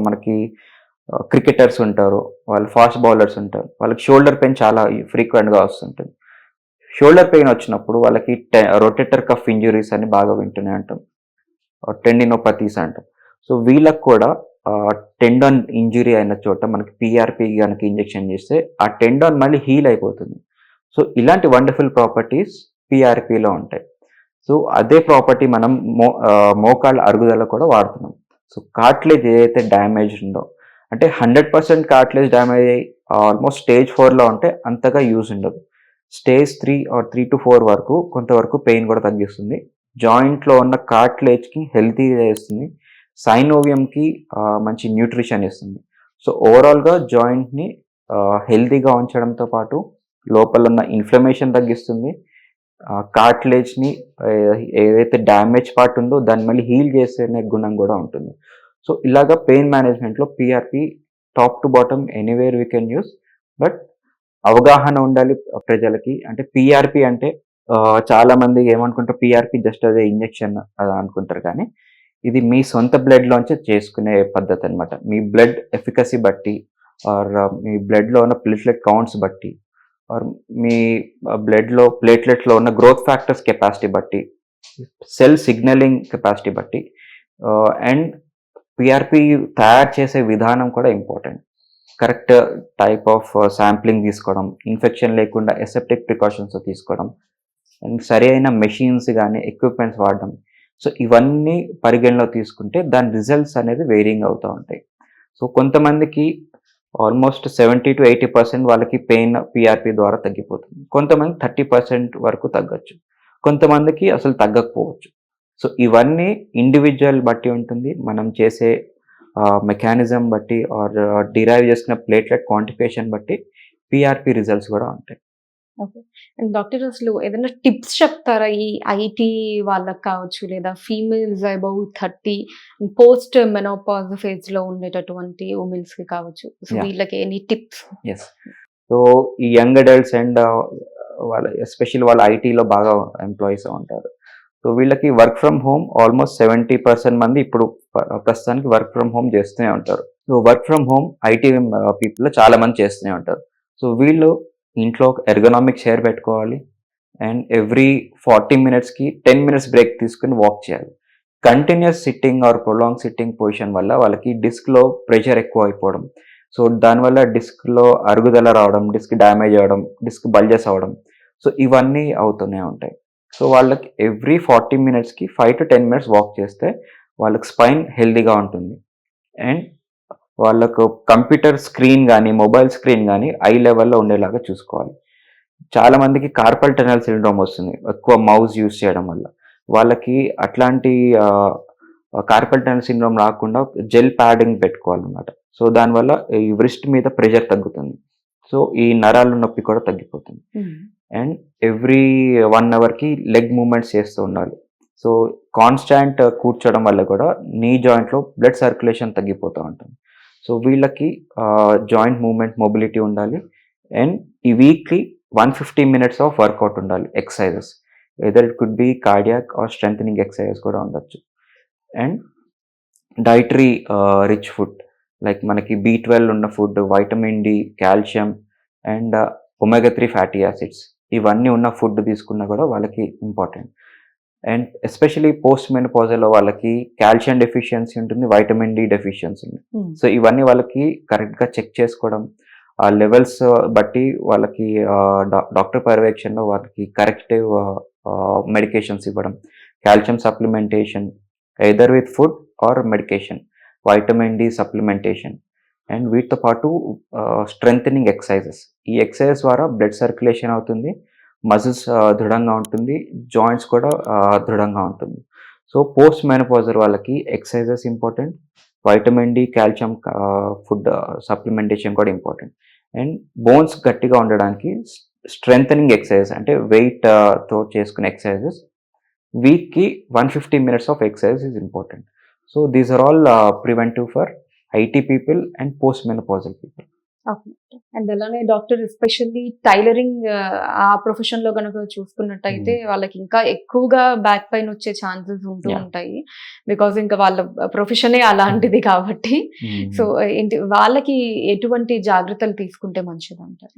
మనకి క్రికెటర్స్ ఉంటారు, వాళ్ళు ఫాస్ట్ బౌలర్స్ ఉంటారు, వాళ్ళకి షోల్డర్ పెయిన్ చాలా ఫ్రీక్వెంట్గా వస్తుంటుంది. షోల్డర్ పెయిన్ వచ్చినప్పుడు వాళ్ళకి రొటేటర్ కఫ్ ఇంజురీస్ అని బాగా వింటూనే ఉంటాం, టెండినోపతీస్ అంటాం. సో వీళ్ళకి కూడా టెండాన్ ఇంజురీ అయిన చోట మనకి పిఆర్పి కనుక ఇంజెక్షన్ చేస్తే ఆ టెండాన్ మళ్ళీ హీల్ అయిపోతుంది. సో ఇలాంటి వండర్ఫుల్ ప్రాపర్టీస్ పిఆర్పిలో ఉంటాయి. సో అదే ప్రాపర్టీ మనం మోకాళ్ళ అరుగుదల కూడా వాడుతున్నాం. సో కార్ట్లేజ్ ఏదైతే డ్యామేజ్ ఉందో అంటే 100% కార్ట్లేజ్ డ్యామేజ్ అయ్యి ఆల్మోస్ట్ స్టేజ్ 4లో ఉంటే అంతగా యూజ్ ఉండదు. స్టేజ్ 3 or 3 to 4 వరకు కొంతవరకు పెయిన్ కూడా తగ్గిస్తుంది. జాయింట్లో ఉన్న కార్ట్లేజ్కి హెల్తీ చేస్తుంది, సైనోవియంకి మంచి న్యూట్రిషన్ ఇస్తుంది. సో ఓవరాల్గా జాయింట్ని హెల్తీగా ఉంచడంతో పాటు లోపల ఉన్న ఇన్ఫ్లమేషన్ తగ్గిస్తుంది, కార్ట్లేజ్ని ఏదైతే డ్యామేజ్ పార్ట్ ఉందో దాన్ని మళ్ళీ హీల్ చేసే గుణం కూడా ఉంటుంది. సో ఇలాగా పెయిన్ మేనేజ్మెంట్లో PRP top to bottom anywhere we can use. But అవగాహన ఉండాలి ప్రజలకి. అంటే పిఆర్పి అంటే చాలా మంది ఏమనుకుంటారు, పిఆర్పి జస్ట్ అదే ఇంజెక్షన్ అలా అనుకుంటారు, కానీ ఇది మీ సొంత బ్లడ్లోంచి చేసుకునే పద్ధతి అనమాట. మీ బ్లడ్ ఎఫికసీ బట్టి ఆర్ మీ బ్లడ్లో ఉన్న ప్లేట్లెట్ కౌంట్స్ బట్టి ఆర్ మీ బ్లడ్లో ప్లేట్లెట్లో ఉన్న గ్రోత్ ఫ్యాక్టర్స్ కెపాసిటీ బట్టి, సెల్ సిగ్నలింగ్ కెపాసిటీ బట్టి అండ్ పిఆర్పి తయారు చేసే విధానం కూడా important. Correct type of sampling తీసుకోవడం, ఇన్ఫెక్షన్ లేకుండా ఎసెప్టిక్ ప్రికాషన్స్ తీసుకోవడం, అండ్ సరి అయిన మెషిన్స్ కానీ ఎక్విప్మెంట్స్ వాడడం. సో ఇవన్నీ పరిగణలో తీసుకుంటే దాని రిజల్ట్స్ అనేది వేరియింగ్ అవుతూ ఉంటాయి. సో కొంతమందికి ఆల్మోస్ట్ 70 to 80% వాళ్ళకి పెయిన్ పిఆర్పి ద్వారా తగ్గిపోతుంది, కొంతమంది 30% వరకు తగ్గచ్చు, కొంతమందికి అసలు తగ్గకపోవచ్చు. సో ఇవన్నీ ఇండివిజువల్ బట్టి ఉంటుంది, మనం చేసే మెకానిజం బట్టి ఆర్ డిరైవ్ చేసిన ప్లేట్లెట్ క్వాంటిఫికేషన్ బట్టి పిఆర్పి రిజల్ట్స్ కూడా ఉంటాయి. ఓకే. అండ్ డాక్టర్, అసలు ఏదైనా టిప్స్ చెప్తారా ఈ ఐటీ వాళ్ళకి కావచ్చు లేదా females above 30 post menopause phase లో ఉండేటటువంటి ఉమెన్స్ కి కావచ్చు, సో వీళ్ళకి ఎనీ టిప్స్? ఎస్. సో ఈ యంగ్ అడల్ట్స్ అండ్ వాళ్ళ ఎస్పెషల్లీ వాళ్ళ ఐటీలో బాగా ఎంప్లాయీస్ ఉంటారు. సో వీళ్ళకి వర్క్ ఫ్రమ్ హోమ్ ఆల్మోస్ట్ 70% మంది ఇప్పుడు ప్రస్తుతానికి వర్క్ ఫ్రమ్ హోమ్ చేస్తూనే ఉంటారు. So work from home IT people చాలా మంది చేస్తూనే ఉంటారు. సో వీళ్ళు ఇంట్లో ఎర్గనామిక్ చైర్ పెట్టుకోవాలి అండ్ ఎవ్రీ 40 మినిట్స్కి 10 మినిట్స్ బ్రేక్ తీసుకుని వాక్ చేయాలి. Continuous sitting are prolong sitting position వల్ల వాళ్ళకి డిస్క్లో ప్రెషర్ ఎక్కువ అయిపోవడం, సో దానివల్ల డిస్క్లో అరుగుదల రావడం, డిస్క్ డ్యామేజ్ అవ్వడం, డిస్క్ బల్జెస్ అవ్వడం, సో ఇవన్నీ అవుతూనే ఉంటాయి. సో వాళ్ళకి ఎవ్రీ 40 మినిట్స్కి 5 to 10 మినిట్స్ వాక్ చేస్తే వాళ్ళకి స్పైన్ హెల్దీగా ఉంటుంది. అండ్ వాళ్ళకు కంప్యూటర్ స్క్రీన్ కానీ మొబైల్ స్క్రీన్ కానీ ఐ లెవెల్లో ఉండేలాగా చూసుకోవాలి. చాలామందికి కార్పల్ టనల్ సిండ్రోమ్ వస్తుంది ఎక్కువ మౌస్ యూస్ చేయడం వల్ల. వాళ్ళకి అట్లాంటి కార్పల్ టనల్ సిండ్రోమ్ రాకుండా జెల్ ప్యాడింగ్ పెట్టుకోవాలన్నమాట. సో దానివల్ల ఈ వ్రిస్ట్ మీద ప్రెషర్ తగ్గుతుంది, సో ఈ నరాల నొప్పి కూడా తగ్గిపోతుంది. అండ్ ఎవ్రీ 1 అవర్కి లెగ్ మూమెంట్స్ చేస్తూ ఉండాలి. సో కాన్స్టాంట్ కూర్చోవడం వల్ల కూడా నీ జాయింట్లో బ్లడ్ సర్క్యులేషన్ తగ్గిపోతూ ఉంటుంది. సో వీళ్ళకి జాయింట్ మూమెంట్ మొబిలిటీ ఉండాలి. అండ్ ఈ వీక్లీ 150 మినిట్స్ ఆఫ్ వర్కౌట్ ఉండాలి, exercises, either it could be cardiac or strengthening exercises కూడా ఉండొచ్చు. And dietary rich food, like మనకి B12 ఉన్న food, vitamin D, calcium and omega 3 fatty acids, ఇవన్నీ ఉన్న food తీసుకున్నా కూడా వాళ్ళకి ఇంపార్టెంట్. అండ్ ఎస్పెషలీ పోస్ట్ మెనోపాజల్లో వాళ్ళకి కాల్షియం డెఫిషియన్సీ ఉంటుంది, వైటమిన్ డి డెఫిషియన్సీ ఉంది. సో ఇవన్నీ వాళ్ళకి కరెక్ట్గా చెక్ చేసుకోవడం, ఆ లెవెల్స్ బట్టి వాళ్ళకి డాక్టర్ పర్యవేక్షణలో వాళ్ళకి కరెక్టివ్ మెడికేషన్స్ ఇవ్వడం, calcium supplementation either with food or medication, vitamin D supplementation, and వీటితో పాటు స్ట్రెంథనింగ్ ఎక్సర్సైజెస్. ఈ ఎక్సర్సైజ్ ద్వారా బ్లడ్ సర్క్యులేషన్ అవుతుంది, మజిల్స్ దృఢంగా ఉంటుంది, జాయింట్స్ కూడా దృఢంగా ఉంటుంది. సో పోస్ట్ మెనోపాజల్ వాళ్ళకి exercises important, vitamin D, calcium food supplementation కూడా ఇంపార్టెంట్. అండ్ బోన్స్ గట్టిగా ఉండడానికి స్ట్రెంథనింగ్ ఎక్సర్సైజ్ అంటే వెయిట్తో చేసుకునే ఎక్సర్సైజెస్, వీక్కి 150 minutes of exercise is important. So these are all preventive for IT people and post menopausal people. And అలానే doctor especially tailoring ఆ profession లో కనుక చూసుకున్నట్టయితే వాళ్ళకి ఇంకా ఎక్కువగా బ్యాక్ పెయిన్ వచ్చే ఛాన్సెస్ ఉంటూ ఉంటాయి, బికాజ్ ఇంకా వాళ్ళ ప్రొఫెషనే అలాంటిది కాబట్టి. సో ఏంటి వాళ్ళకి ఎటువంటి జాగ్రత్తలు తీసుకుంటే మంచిది అంటారు?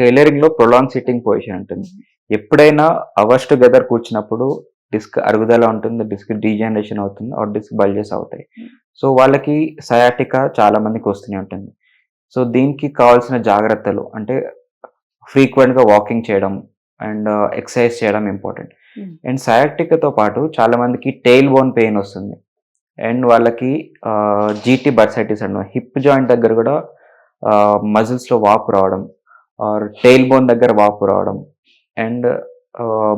టైలరింగ్ లో ప్రొలాంగ్ సిట్టింగ్ పొజిషన్ ఉంటుంది. ఎప్పుడైనా అవర్స్ టుగెదర్ కూర్చున్నప్పుడు డిస్క్ అరుగుదల ఉంటుంది, డిస్క్ డీజనరేషన్ అవుతుంది, ఆర్ డిస్క్ బల్జెస్ అవుతాయి. సో వాళ్ళకి సయాటికా చాలా మందికి వస్తూనే ఉంటుంది. సో దీనికి కావాల్సిన జాగ్రత్తలు అంటే ఫ్రీక్వెంట్గా వాకింగ్ చేయడం అండ్ ఎక్సర్సైజ్ చేయడం ఇంపార్టెంట్. అండ్ సయాటికాతో పాటు చాలా మందికి టెయిల్ బోన్ పెయిన్ వస్తుంది, అండ్ వాళ్ళకి జీటీ బర్సైటిస్ అంటాం, హిప్ జాయింట్ దగ్గర కూడా మజిల్స్లో వాపు రావడం, ఆర్ టెయిల్ బోన్ దగ్గర వాపు రావడం, అండ్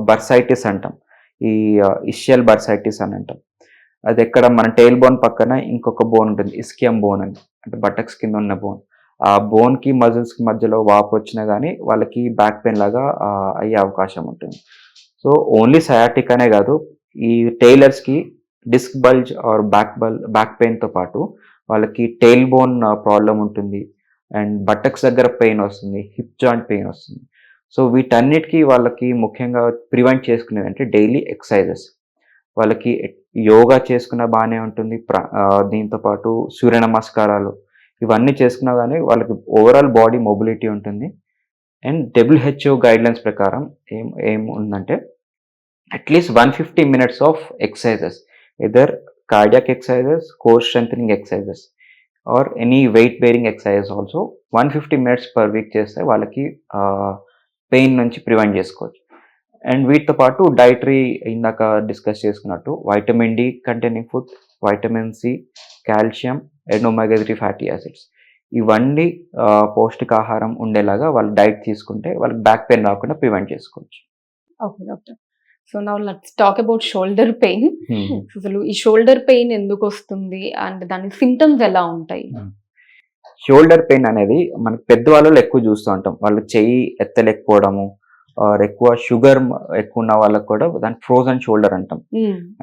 బర్సైటిస్ అంటాం, ఈ ఇషియల్ బర్సైటిస్ అని అంటాం. అది ఎక్కడ మన టెయిల్ బోన్ పక్కన ఇంకొక బోన్ ఉంటుంది, ఇస్కియం బోన్ అని, అంటే బటక్స్ కింద ఉన్న బోన్. ఆ బోన్కి మజిల్స్కి మధ్యలో వాపు వచ్చినా కానీ వాళ్ళకి బ్యాక్ పెయిన్ లాగా అయ్యే అవకాశం ఉంటుంది. సో ఓన్లీ సయాటికానే కాదు, ఈ టైలర్స్కి డిస్క్ బల్జ్ ఆర్ బ్యాక్ పెయిన్తో పాటు వాళ్ళకి టెయిల్ బోన్ ప్రాబ్లం ఉంటుంది, అండ్ బటక్స్ దగ్గర పెయిన్ వస్తుంది, హిప్ జాయింట్ పెయిన్ వస్తుంది. సో వీటన్నిటికీ వాళ్ళకి ముఖ్యంగా ప్రివెంట్ చేసుకునేది అంటే డైలీ ఎక్సర్సైజెస్. వాళ్ళకి యోగా చేసుకున్న బాగానే ఉంటుంది, దీంతోపాటు సూర్య నమస్కారాలు ఇవన్నీ చేసుకున్నా కానీ వాళ్ళకి ఓవరాల్ బాడీ మొబిలిటీ ఉంటుంది. అండ్ WHO గైడ్లైన్స్ ప్రకారం ఏం ఉందంటే at least 150 minutes of exercises, either cardiac exercises, core strengthening exercises or any weight bearing exercises also 150 minutes per week చేస్తే వాళ్ళకి పెయిన్ నుంచి ప్రివెంట్ చేసుకోవచ్చు. అండ్ వీటితో పాటు డైటరీ ఇందాక డిస్కస్ చేసుకున్నట్టు vitamin D containing food, vitamin C, calcium and omega 3 fatty acids, ఇవన్నీ పౌష్టికాహారం ఉండేలాగా వాళ్ళు డైట్ తీసుకుంటే వాళ్ళకి బ్యాక్ పెయిన్ రాకుండా ప్రివెంట్ చేసుకోవచ్చు. Okay doctor. So now let's talk about shoulder pain. అసలు ఈ షోల్డర్ పెయిన్ ఎందుకు వస్తుంది అండ్ దాని సింప్టమ్స్ ఎలా ఉంటాయి? షోల్డర్ పెయిన్ అనేది మనకి పెద్దవాళ్ళలో ఎక్కువ చూస్తూ ఉంటాం, వాళ్ళు చెయ్యి ఎత్తలేకపోవడము, ఆర్ ఎక్కువ షుగర్ ఎక్కువ ఉన్న వాళ్ళకి కూడా దాన్ని ఫ్రోజన్ షోల్డర్ అంటాం.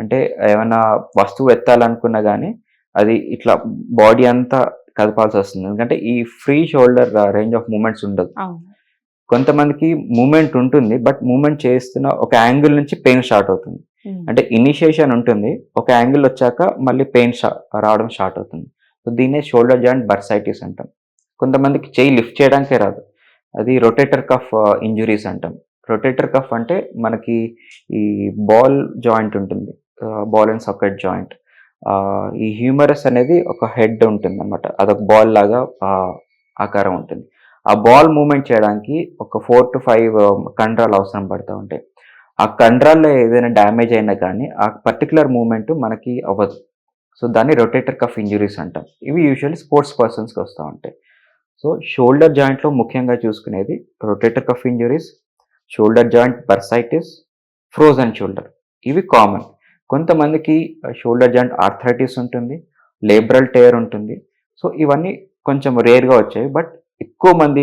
అంటే ఏమైనా వస్తువు ఎత్తాలనుకున్నా కానీ అది ఇట్లా బాడీ అంతా కదపాల్సి వస్తుంది, ఎందుకంటే ఈ free shoulder range of movements ఉండదు. కొంతమందికి మూమెంట్ ఉంటుంది, బట్ మూమెంట్ చేస్తున్న ఒక యాంగిల్ నుంచి పెయిన్ స్టార్ట్ అవుతుంది. అంటే ఇనిషియేషన్ ఉంటుంది, ఒక యాంగిల్ వచ్చాక మళ్ళీ పెయిన్ రావడం స్టార్ట్ అవుతుంది. సో దీన్నే షోల్డర్ జాయింట్ బర్సైటిస్ అంటాం. కొంతమందికి చెయ్యి లిఫ్ట్ చేయడానికే రాదు, అది రొటేటర్ కఫ్ ఇంజురీస్ అంటాం. రొటేటర్ కఫ్ అంటే మనకి ఈ బాల్ జాయింట్ ఉంటుంది. Ball and socket joint. ఈ హ్యూమరస్ అనేది ఒక హెడ్ ఉంటుందన్నమాట. అదొక బాల్ లాగా ఆకారం ఉంటుంది. ఆ బాల్ మూవ్‌మెంట్ చేయడానికి ఒక 4-5 కండరాలు అవసరం పడతా ఉంటాయి. ఆ కండరాల్లో ఏదైనా డ్యామేజ్ అయినా కానీ ఆ పర్టిక్యులర్ మూవ్‌మెంట్ మనకి అవ్వదు. సో, దాన్ని రొటేటర్ కఫ్ ఇంజురీస్ అంటాం. ఇవి యూజువల్లీ స్పోర్ట్స్ పర్సన్స్‌కి వస్తా ఉంటాయి. సో, షోల్డర్ జాయింట్‌లో ముఖ్యంగా చూసుకునేది rotator cuff injuries, shoulder joint bursitis, frozen shoulder. ఇవి కామన్. కొంతమందికి షోల్డర్ జాయింట్ ఆర్థరైటిస్ ఉంటుంది, లేబ్రల్ టేర్ ఉంటుంది. సో, ఇవన్నీ కొంచెం రేర్‌గా వచ్చాయి. బట్ ఎక్కువ మంది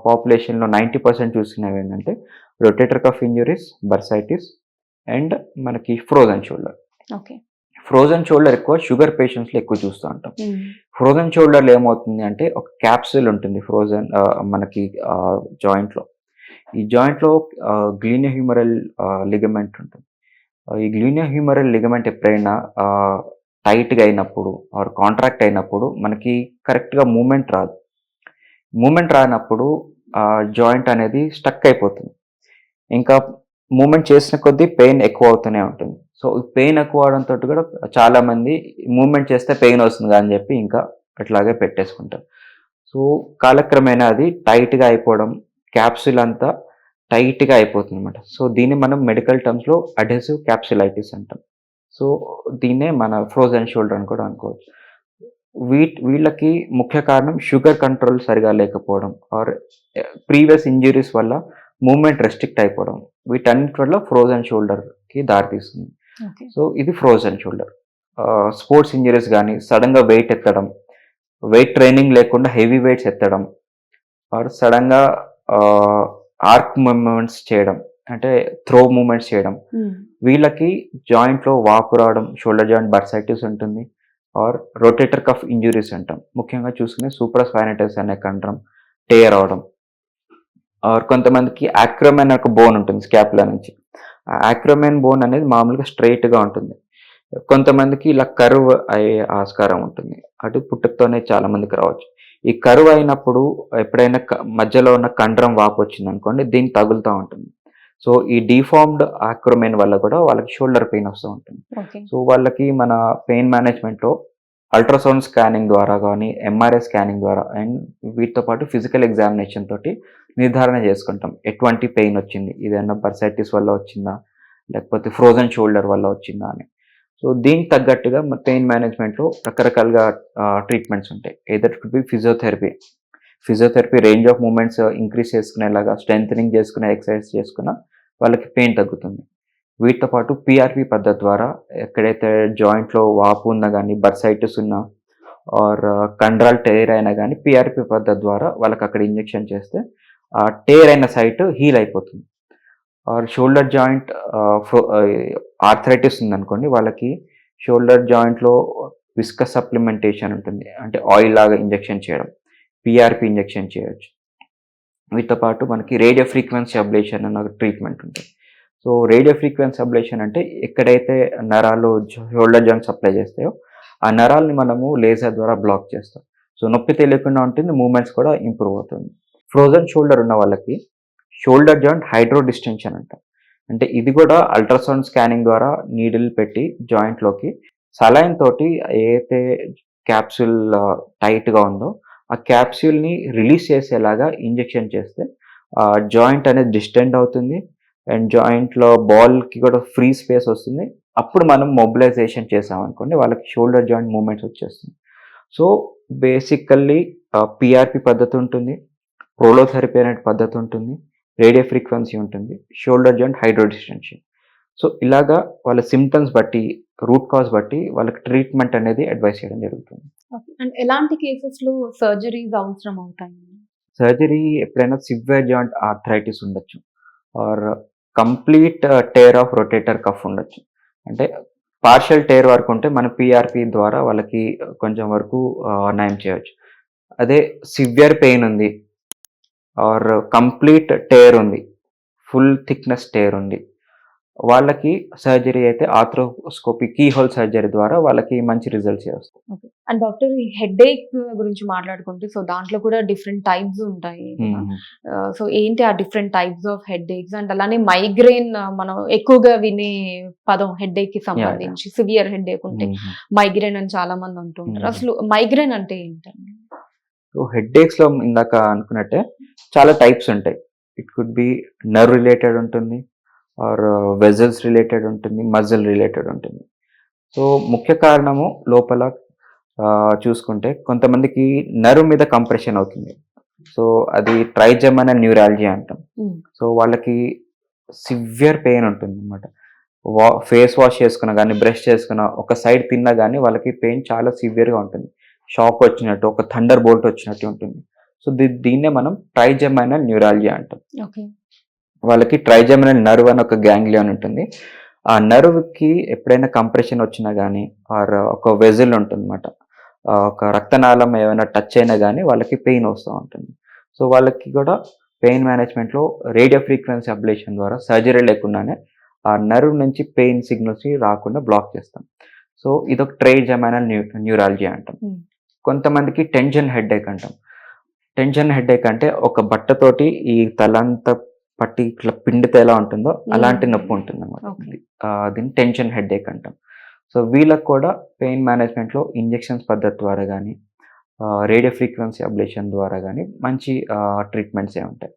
పాపులేషన్‌లో 90% చూసినవి ఏంటంటే rotator cuff injuries, bursitis and మనకి frozen shoulder. Okay. Frozen shoulder ఎక్కువ షుగర్ పేషెంట్స్‌లో ఎక్కువ చూస్తూ ఉంటాం. ఫ్రోజన్ షోల్డర్‌లో ఏమవుతుంది అంటే ఒక క్యాప్సూల్ ఉంటుంది ఫ్రోజన్ మనకి జాయింట్‌లో. ఈ జాయింట్‌లో గ్లీనోహ్యూమరల్ లిగమెంట్ ఉంటుంది. ఈ గ్లీనోహ్యూమరల్ లిగమెంట్ ఎప్పుడైనా టైట్‌గా అయినప్పుడు ఆర్ కాంట్రాక్ట్ అయినప్పుడు మనకి కరెక్ట్‌గా మూవ్‌మెంట్ రాదు. మూవ్‌మెంట్ రానప్పుడు జాయింట్ అనేది స్టక్ అయిపోతుంది. ఇంకా మూవ్‌మెంట్ చేసిన కొద్దీ పెయిన్ ఎక్కువ అవుతూనే ఉంటుంది. సో, ఈ పెయిన్ ఎక్కువ అవడంతో కూడా చాలామంది మూవ్‌మెంట్ చేస్తే పెయిన్ వస్తుంది అని చెప్పి ఇంకా అట్లాగే పెట్టేసుకుంటారు. సో, కాలక్రమేణా అది టైట్‌గా అయిపోవడం, క్యాప్సూల్ అంతా టైట్‌గా అయిపోతుందన్నమాట. సో, దీన్ని మనం మెడికల్ టర్మ్స్‌లో అడెసివ్ క్యాప్సులైటిస్ అంటాం. సో, దీన్నే మన ఫ్రోజన్ షోల్డర్ అని కూడా అనుకోవచ్చు. వీళ్ళకి ముఖ్య కారణం షుగర్ కంట్రోల్ సరిగా లేకపోవడం ఆర్ ప్రీవియస్ ఇంజ్యూరీస్ వల్ల మూవ్‌మెంట్ రెస్ట్రిక్ట్ అయిపోవడం. వీటన్నిటి వల్ల ఫ్రోజన్ షోల్డర్‌కి దారితీస్తుంది. ఓకే. సో, ఇది ఫ్రోజన్ షోల్డర్. స్పోర్ట్స్ ఇంజ్యూరీస్ గానీ, సడెన్‌గా వెయిట్ ఎత్తడం, వెయిట్ ట్రైనింగ్ లేకుండా హెవీ వెయిట్స్ ఎత్తడం ఆర్ సడెన్‌గా ఆర్క్ మూవ్‌మెంట్స్ చేయడం. అంటే త్రో మూవ్‌మెంట్స్ చేయడం. వీళ్ళకి జాయింట్‌లో వాపు రావడం, షోల్డర్ జాయింట్ బర్సైటిస్ ఉంటుంది. ఆర్ రొటేటర్ కఫ్ ఇంజ్యూరీస్ అంటాం. ముఖ్యంగా చూసుకునే సూప్రాస్పైనటస్ అనే కండరం టేర్ అవ్వడం. ఆర్ కొంతమందికి యాక్రోమెన్ ఒక బోన్ ఉంటుంది స్కాపులా నుంచి. ఆ యాక్రోమెన్ బోన్ అనేది మామూలుగా స్ట్రెయిట్‌గా ఉంటుంది. కొంతమందికి ఇలా కర్వ్ అయ్యే ఆస్కారం ఉంటుంది. అటు పుట్టుకతోనే చాలా మందికి రావచ్చు. ఈ కర్వ్ అయినప్పుడు ఎప్పుడైనా మధ్యలో ఉన్న కండరం వాపు వచ్చిందనుకోండి దీనికి తగులుతా ఉంటుంది. సో, ఈ డీఫార్మ్డ్ ఆక్రోమెన్ వల్ల కూడా వాళ్ళకి షోల్డర్ పెయిన్ వస్తూ ఉంటుంది. ఓకే. సో, వాళ్ళకి మన పెయిన్ మేనేజ్‌మెంట్‌లో అల్ట్రాసౌండ్ స్కానింగ్ ద్వారా గానీ, ఎంఆర్ఐ స్కానింగ్ ద్వారా అండ్ వీటితో పాటు ఫిజికల్ ఎగ్జామినేషన్ తోటి నిర్ధారణ చేసుకుంటాం. ఎటువంటి పెయిన్ వచ్చింది? ఇదేమన్నా బర్సైటిస్ వల్ల వచ్చిందా? లేకపోతే ఫ్రోజన్ షోల్డర్ వల్ల వచ్చిందా అని. సో, దీనికి తగ్గట్టుగా పెయిన్ మేనేజ్‌మెంట్‌లో రకరకాలుగా ట్రీట్మెంట్స్ ఉంటాయి. Either it could be physiotherapy. Physiotherapy range of movements increase చేసుకునేలాగా స్ట్రెంథెనింగ్ చేసుకునే ఎక్సర్సైజ్ చేసుకున్నా వాళ్ళకి పెయిన్ తగ్గుతుంది. వీటితో పాటు పీఆర్‌పీ పద్ధతి ద్వారా ఎక్కడైతే జాయింట్‌లో వాపు ఉన్నా గానీ, బర్సైటిస్ ఉన్నా ఆర్ కండరాలు టేర్ అయినా గానీ పీఆర్‌పీ పద్ధతి ద్వారా వాళ్ళకక్కడ ఇంజెక్షన్ చేస్తే ఆ టేర్ అయిన సైట్ హీల్ అయిపోతుంది. ఆర్ షోల్డర్ జాయింట్ ఆర్థరైటిస్ ఉందనుకోండి వాళ్ళకి షోల్డర్ జాయింట్‌లో విస్కస్ సప్లిమెంటేషన్ ఉంటుంది. అంటే ఆయిల్ లాగా ఇంజెక్షన్ చేయడం. పీఆర్‌పీ ఇంజెక్షన్ చేయొచ్చు. వీటితో పాటు మనకి రేడియో ఫ్రీక్వెన్సీ అబ్లేషన్ అన్న ఒక ట్రీట్మెంట్ ఉంటుంది. సో, రేడియో ఫ్రీక్వెన్సీ అబ్లేషన్ అంటే ఎక్కడైతే నరాలు షోల్డర్ జాయింట్ సప్లై చేస్తాయో ఆ నరాల్ని మనము లేజర్ ద్వారా బ్లాక్ చేస్తాం. సో, నొప్పి తెలియకుండా ఉంటుంది. మూవ్‌మెంట్స్ కూడా ఇంప్రూవ్ అవుతుంది. ఫ్రోజన్ షోల్డర్ ఉన్న వాళ్ళకి షోల్డర్ జాయింట్ హైడ్రో డిస్టెన్షన్ అంటాం. అంటే ఇది కూడా అల్ట్రాసౌండ్ స్కానింగ్ ద్వారా నీడిల్ పెట్టి జాయింట్‌లోకి సలైన్ తోటి ఏదైతే క్యాప్సూల్ టైట్‌గా ఉందో ఆ క్యాప్సూల్‌ని రిలీజ్ చేసేలాగా ఇంజెక్షన్ చేస్తే జాయింట్ అనేది డిస్టెండ్ అవుతుంది. అండ్ జాయింట్‌లో బాల్‌కి కూడా ఫ్రీ స్పేస్ వస్తుంది. అప్పుడు మనం మొబిలైజేషన్ చేసామనుకోండి వాళ్ళకి షోల్డర్ జాయింట్ మూవ్‌మెంట్స్ వచ్చేస్తుంది. సో, బేసికల్లీ పీఆర్‌పీ పద్ధతి ఉంటుంది. ప్రోలోథెరపీ అనే పద్ధతి ఉంటుంది. రేడియో ఫ్రీక్వెన్సీ ఉంటుంది. Shoulder joint hydro distension. So, ఇలాగా వాళ్ళ సింప్టమ్స్ బట్టి, రూట్ కాజ్ బట్టి వాళ్ళకి ట్రీట్మెంట్ అనేది అడ్వైస్ చేయడం జరుగుతుంది. ఓకే. అండ్ ఎలాంటి కేసెస్‌లో సర్జరీస్ అవసరం అవుతాయి? సర్జరీ ఎప్పుడైనా సివియర్ జాయింట్ ఆర్థరైటిస్ ఉండొచ్చు. Or complete tear of rotator cuff ఉండొచ్చు. అంటే పార్షియల్ టేర్ వరకు ఉంటే మన పీఆర్‌పీ ద్వారా వాళ్ళకి కొంచెం వరకు నయం చేయొచ్చు. అదే సివియర్ పెయిన్ ఉంది ఆర్ కంప్లీట్ టేర్ ఉంది. ఫుల్ థిక్‌నెస్ టేర్ ఉంది. వాళ్ళకి సర్జరీ అయితే ఆర్థ్రోస్కోపీ కీ హోల్ సర్జరీ ద్వారా వాళ్ళకి మంచి రిజల్ట్సే వస్తాయి. ఓకే. అండ్ డాక్టర్ ఈ హెడ్ ఏక్ గురించి మాట్లాడుకుంటే సో దాంట్లో కూడా డిఫరెంట్ టైప్స్ ఉంటాయి కదా. సో ఏంటి ఆ different types of headaches and అలానే మైగ్రేన్ మనం ఎక్కువగా వినే పదం హెడ్ ఏక్ కి సంబంధించి సివియర్ హెడ్ ఏక్ ఉంటే మైగ్రేన్ అని చాలా మంది అంటుంటారు. అసలు మైగ్రేన్ అంటే ఏంటండి? హెడ్ ఏక్స్ లో ఇందాక అనుకున్నట్టే చాలా టైప్స్ ఉంటాయి. It could B nerve related ఉంటుంది, ఆర్ వెజల్స్ రిలేటెడ్ ఉంటుంది, మజిల్ రిలేటెడ్ ఉంటుంది. సో ముఖ్య కారణము లోపల చూసుకుంటే కొంతమందికి నర్వ్ మీద కంప్రెషన్ అవుతుంది. సో అది ట్రైజెమినల్ న్యూరాలజీ అంటాం. సో వాళ్ళకి సివియర్ పెయిన్ ఉంటుంది అనమాట. ఫేస్ వాష్ చేసుకున్నా కానీ, బ్రష్ చేసుకున్నా, ఒక సైడ్ తిన్నా కానీ వాళ్ళకి పెయిన్ చాలా సివియర్గా ఉంటుంది. షాక్ వచ్చినట్టు, ఒక థండర్ బోల్ట్ వచ్చినట్టు ఉంటుంది. సో దీన్నే మనం ట్రైజెమినల్ న్యూరాలజీ అంటాం. వాళ్ళకి ట్రైజెమినల్ నర్వ్ అని ఒక గ్యాంగ్లియాన్ ఉంటుంది. ఆ నర్వ్కి ఎప్పుడైనా కంప్రెషన్ వచ్చినా కానీ, ఆర్ ఒక వెజిల్ ఉంటుంది అనమాట, ఒక రక్తనాళం ఏమైనా టచ్ అయినా కానీ వాళ్ళకి పెయిన్ వస్తూ ఉంటుంది. సో వాళ్ళకి కూడా పెయిన్ మేనేజ్మెంట్లో రేడియో ఫ్రీక్వెన్సీ అబ్లేషన్ ద్వారా సర్జరీ లేకుండానే ఆ నర్వ్ నుంచి పెయిన్ సిగ్నల్స్ రాకుండా బ్లాక్ చేస్తాం. సో ఇదొక ట్రైజెమినల్ న్యూరాలజీ అంటాం. కొంతమందికి టెన్షన్ హెడ్ ఏక్ అంటాం. టెన్షన్ హెడ్ ఏక్ అంటే ఒక బట్టతోటి ఈ తలంతా పట్టి ఇట్లా పిండితే ఎలా ఉంటుందో అలాంటి నొప్పి ఉంటుంది అన్నమాట. దీన్ని టెన్షన్ హెడ్ ఏక్ అంటాం. సో వీళ్ళకి కూడా పెయిన్ మేనేజ్మెంట్లో ఇంజెక్షన్స్ పద్ధతి ద్వారా కానీ, రేడియో ఫ్రీక్వెన్సీ అబ్లేషన్ ద్వారా కానీ మంచి ట్రీట్మెంట్సే ఉంటాయి.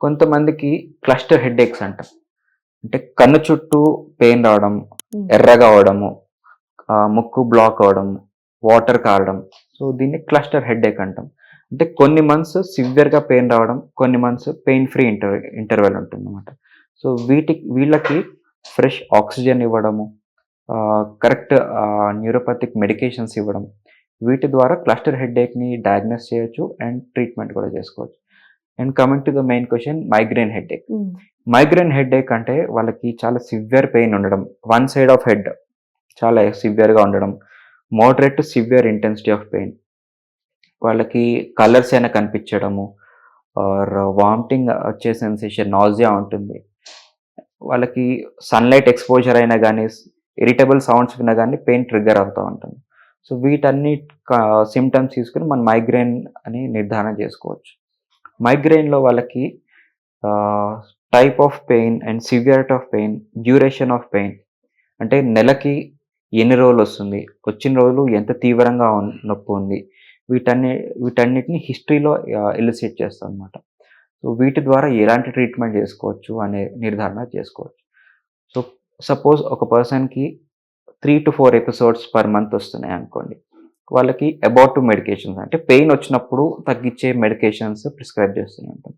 కొంతమందికి క్లస్టర్ హెడ్ ఏక్స్ అంటాం. అంటే కన్ను చుట్టూ పెయిన్ రావడం, ఎర్రగా అవడము, ముక్కు బ్లాక్ అవడం, వాటర్ కారడం. సో దీన్ని క్లస్టర్ హెడ్ ఏక్ అంటాం. అంటే కొన్ని మంత్స్ సివియర్గా పెయిన్ రావడం, కొన్ని మంత్స్ పెయిన్ ఫ్రీ ఇంటర్వెల్ ఉంటుంది అన్నమాట. సో వీళ్ళకి ఫ్రెష్ ఆక్సిజన్ ఇవ్వడము, కరెక్ట్ న్యూరోపతిక్ మెడికేషన్స్ ఇవ్వడం, వీటి ద్వారా క్లస్టర్ హెడ్ ఏక్ని డయాగ్నోస్ చేయొచ్చు అండ్ ట్రీట్మెంట్ కూడా చేసుకోవచ్చు. And coming to the main question, migraine headache. Migraine headache అంటే వాళ్ళకి చాలా సివియర్ పెయిన్ ఉండడం, వన్ సైడ్ ఆఫ్ హెడ్ చాలా సివియర్గా ఉండడం, moderate to severe intensity of pain, వాళ్ళకి కలర్స్ అయినా కనిపించడము, ఆర్ వామిటింగ్ వచ్చే సెన్సేషన్, నాజియా ఉంటుంది. వాళ్ళకి సన్లైట్ ఎక్స్పోజర్ అయినా కానీ, ఇరిటబుల్ సౌండ్స్ విన్నా కానీ పెయిన్ ట్రిగ్గర్ అవుతూ ఉంటుంది. సో వీటన్ని సిమ్టమ్స్ తీసుకుని మనం మైగ్రేన్ అని నిర్ధారణ చేసుకోవచ్చు. మైగ్రేన్లో వాళ్ళకి type of pain and severity of pain, duration of pain, అంటే నెలకి ఎన్ని రోజులు వస్తుంది, వచ్చిన రోజులు ఎంత తీవ్రంగా నొప్పి ఉంది, వీటన్నిటిని హిస్టరీలో ఎలిసిట్ చేస్తాం అనమాట. సో వీటి ద్వారా ఎలాంటి ట్రీట్మెంట్ చేసుకోవచ్చు అనే నిర్ధారణ చేసుకోవచ్చు. సో సపోజ్ ఒక పర్సన్కి 3 to 4 ఎపిసోడ్స్ పర్ మంత్ వస్తున్నాయి అనుకోండి, వాళ్ళకి అబౌట్ 2 మెడికేషన్స్, అంటే పెయిన్ వచ్చినప్పుడు తగ్గించే మెడికేషన్స్ ప్రిస్క్రైబ్ చేస్తూనే ఉంటాం.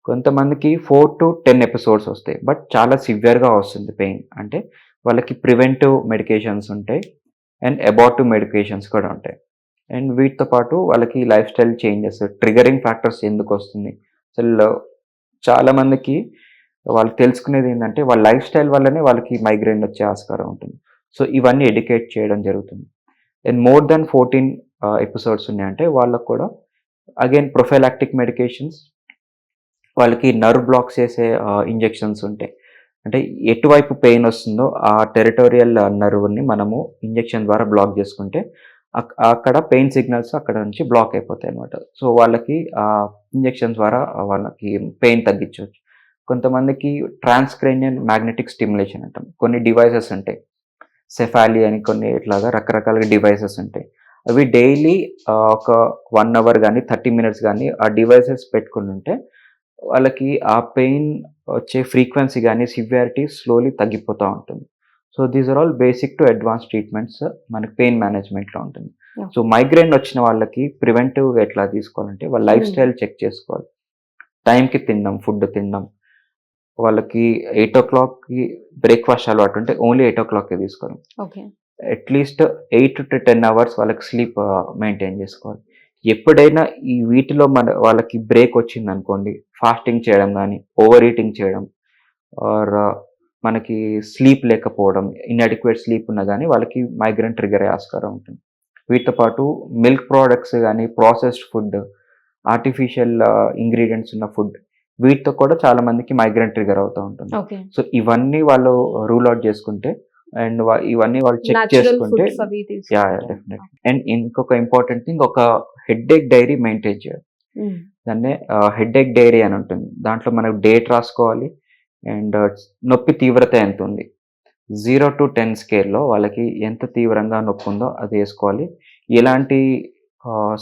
కొంతమందికి 4 to 10 ఎపిసోడ్స్ వస్తాయి, బట్ చాలా సివియర్గా వస్తుంది పెయిన్, అంటే వాళ్ళకి ప్రివెంటివ్ మెడికేషన్స్ ఉంటాయి అండ్ అబౌట్ 2 మెడికేషన్స్ కూడా ఉంటాయి. అండ్ వీటితో పాటు వాళ్ళకి life style changes, triggering factors ఎందుకు వస్తుంది, అసలు చాలామందికి వాళ్ళు తెలుసుకునేది ఏంటంటే వాళ్ళ లైఫ్ స్టైల్ వల్లనే వాళ్ళకి మైగ్రేన్ వచ్చే ఆస్కారం ఉంటుంది. సో ఇవన్నీ ఎడ్యుకేట్ చేయడం జరుగుతుంది. అండ్ మోర్ దెన్ 14 ఎపిసోడ్స్ ఉన్నాయంటే వాళ్ళకు కూడా అగైన్ ప్రొఫైలాక్టిక్ మెడికేషన్స్, వాళ్ళకి నర్వ్ బ్లాక్స్ చేసే ఇంజెక్షన్స్ ఉంటాయి. అంటే ఎటువైపు పెయిన్ వస్తుందో ఆ టెరిటోరియల్ నర్వ్ని మనము ఇంజెక్షన్ ద్వారా బ్లాక్ చేసుకుంటే అక్కడ పెయిన్ సిగ్నల్స్ అక్కడ నుంచి బ్లాక్ అయిపోతాయి అన్నమాట. సో వాళ్ళకి ఇంజెక్షన్ ద్వారా వాళ్ళకి పెయిన్ తగ్గించవచ్చు. కొంతమందికి ట్రాన్స్క్రేనియల్ మ్యాగ్నెటిక్ స్టిమ్యులేషన్ అంటాం. కొన్ని డివైసెస్ ఉంటాయి, సెఫాలి అని కొన్ని ఇట్లాగా రకరకాల డివైసెస్ ఉంటాయి. అవి డైలీ ఒక 1 hour కానీ 30 minutes కానీ ఆ డివైసెస్ పెట్టుకుని ఉంటే వాళ్ళకి ఆ పెయిన్ వచ్చే ఫ్రీక్వెన్సీ కానీ సివియారిటీ స్లోలీ తగ్గిపోతూ ఉంటుంది. So these are all basic to advance treatments మనకి పెయిన్ మేనేజ్మెంట్లో ఉంటుంది. సో మైగ్రేన్ వచ్చిన వాళ్ళకి ప్రివెంటివ్గా ఎట్లా తీసుకోవాలంటే వాళ్ళ లైఫ్ స్టైల్ చెక్ చేసుకోవాలి. టైంకి తినడం, ఫుడ్ తినడం, వాళ్ళకి 8 o'clockకి బ్రేక్ఫాస్ట్ అలవాటు ఉంటే ఓన్లీ 8 o'clockకే తీసుకోవడం, అట్లీస్ట్ 8 to 10 hours వాళ్ళకి స్లీప్ మెయింటైన్ చేసుకోవాలి. ఎప్పుడైనా ఈ వీటిలో వాళ్ళకి బ్రేక్ వచ్చింది అనుకోండి, ఫాస్టింగ్ చేయడం కానీ, ఓవర్ ఈటింగ్ చేయడం, ఆర్ మనకి స్లీప్ లేకపోవడం, ఇన్అడిక్వేట్ స్లీప్ ఉన్నా కానీ వాళ్ళకి మైగ్రేన్ ట్రిగర్ అయ్యే ఆస్కారం ఉంటుంది. వీటితో పాటు మిల్క్ ప్రోడక్ట్స్ కానీ, ప్రాసెస్డ్ ఫుడ్, ఆర్టిఫిషియల్ ఇంగ్రీడియంట్స్ ఉన్న ఫుడ్, వీటితో కూడా చాలా మందికి మైగ్రేన్ ట్రిగర్ అవుతూ ఉంటుంది. సో ఇవన్నీ వాళ్ళు రూల్ అవుట్ చేసుకుంటే అండ్ ఇవన్నీ వాళ్ళు చెక్ న్యాచురల్ చేసుకుంటే ఫుడ్స్ అవి డెఫినెట్లీ. అండ్ ఇంకొక ఇంపార్టెంట్ థింగ్, ఒక హెడ్ఏక్ డైరీ మెయింటైన్ చేయాలి. దాన్నే హెడ్ఏక్ డైరీ అని ఉంటుంది. దాంట్లో మనకు డేట్ రాసుకోవాలి అండ్ నొప్పి తీవ్రత ఎంత ఉంది, 0 to 10 స్కేల్లో వాళ్ళకి ఎంత తీవ్రంగా నొప్పి ఉందో అది వేసుకోవాలి. ఎలాంటి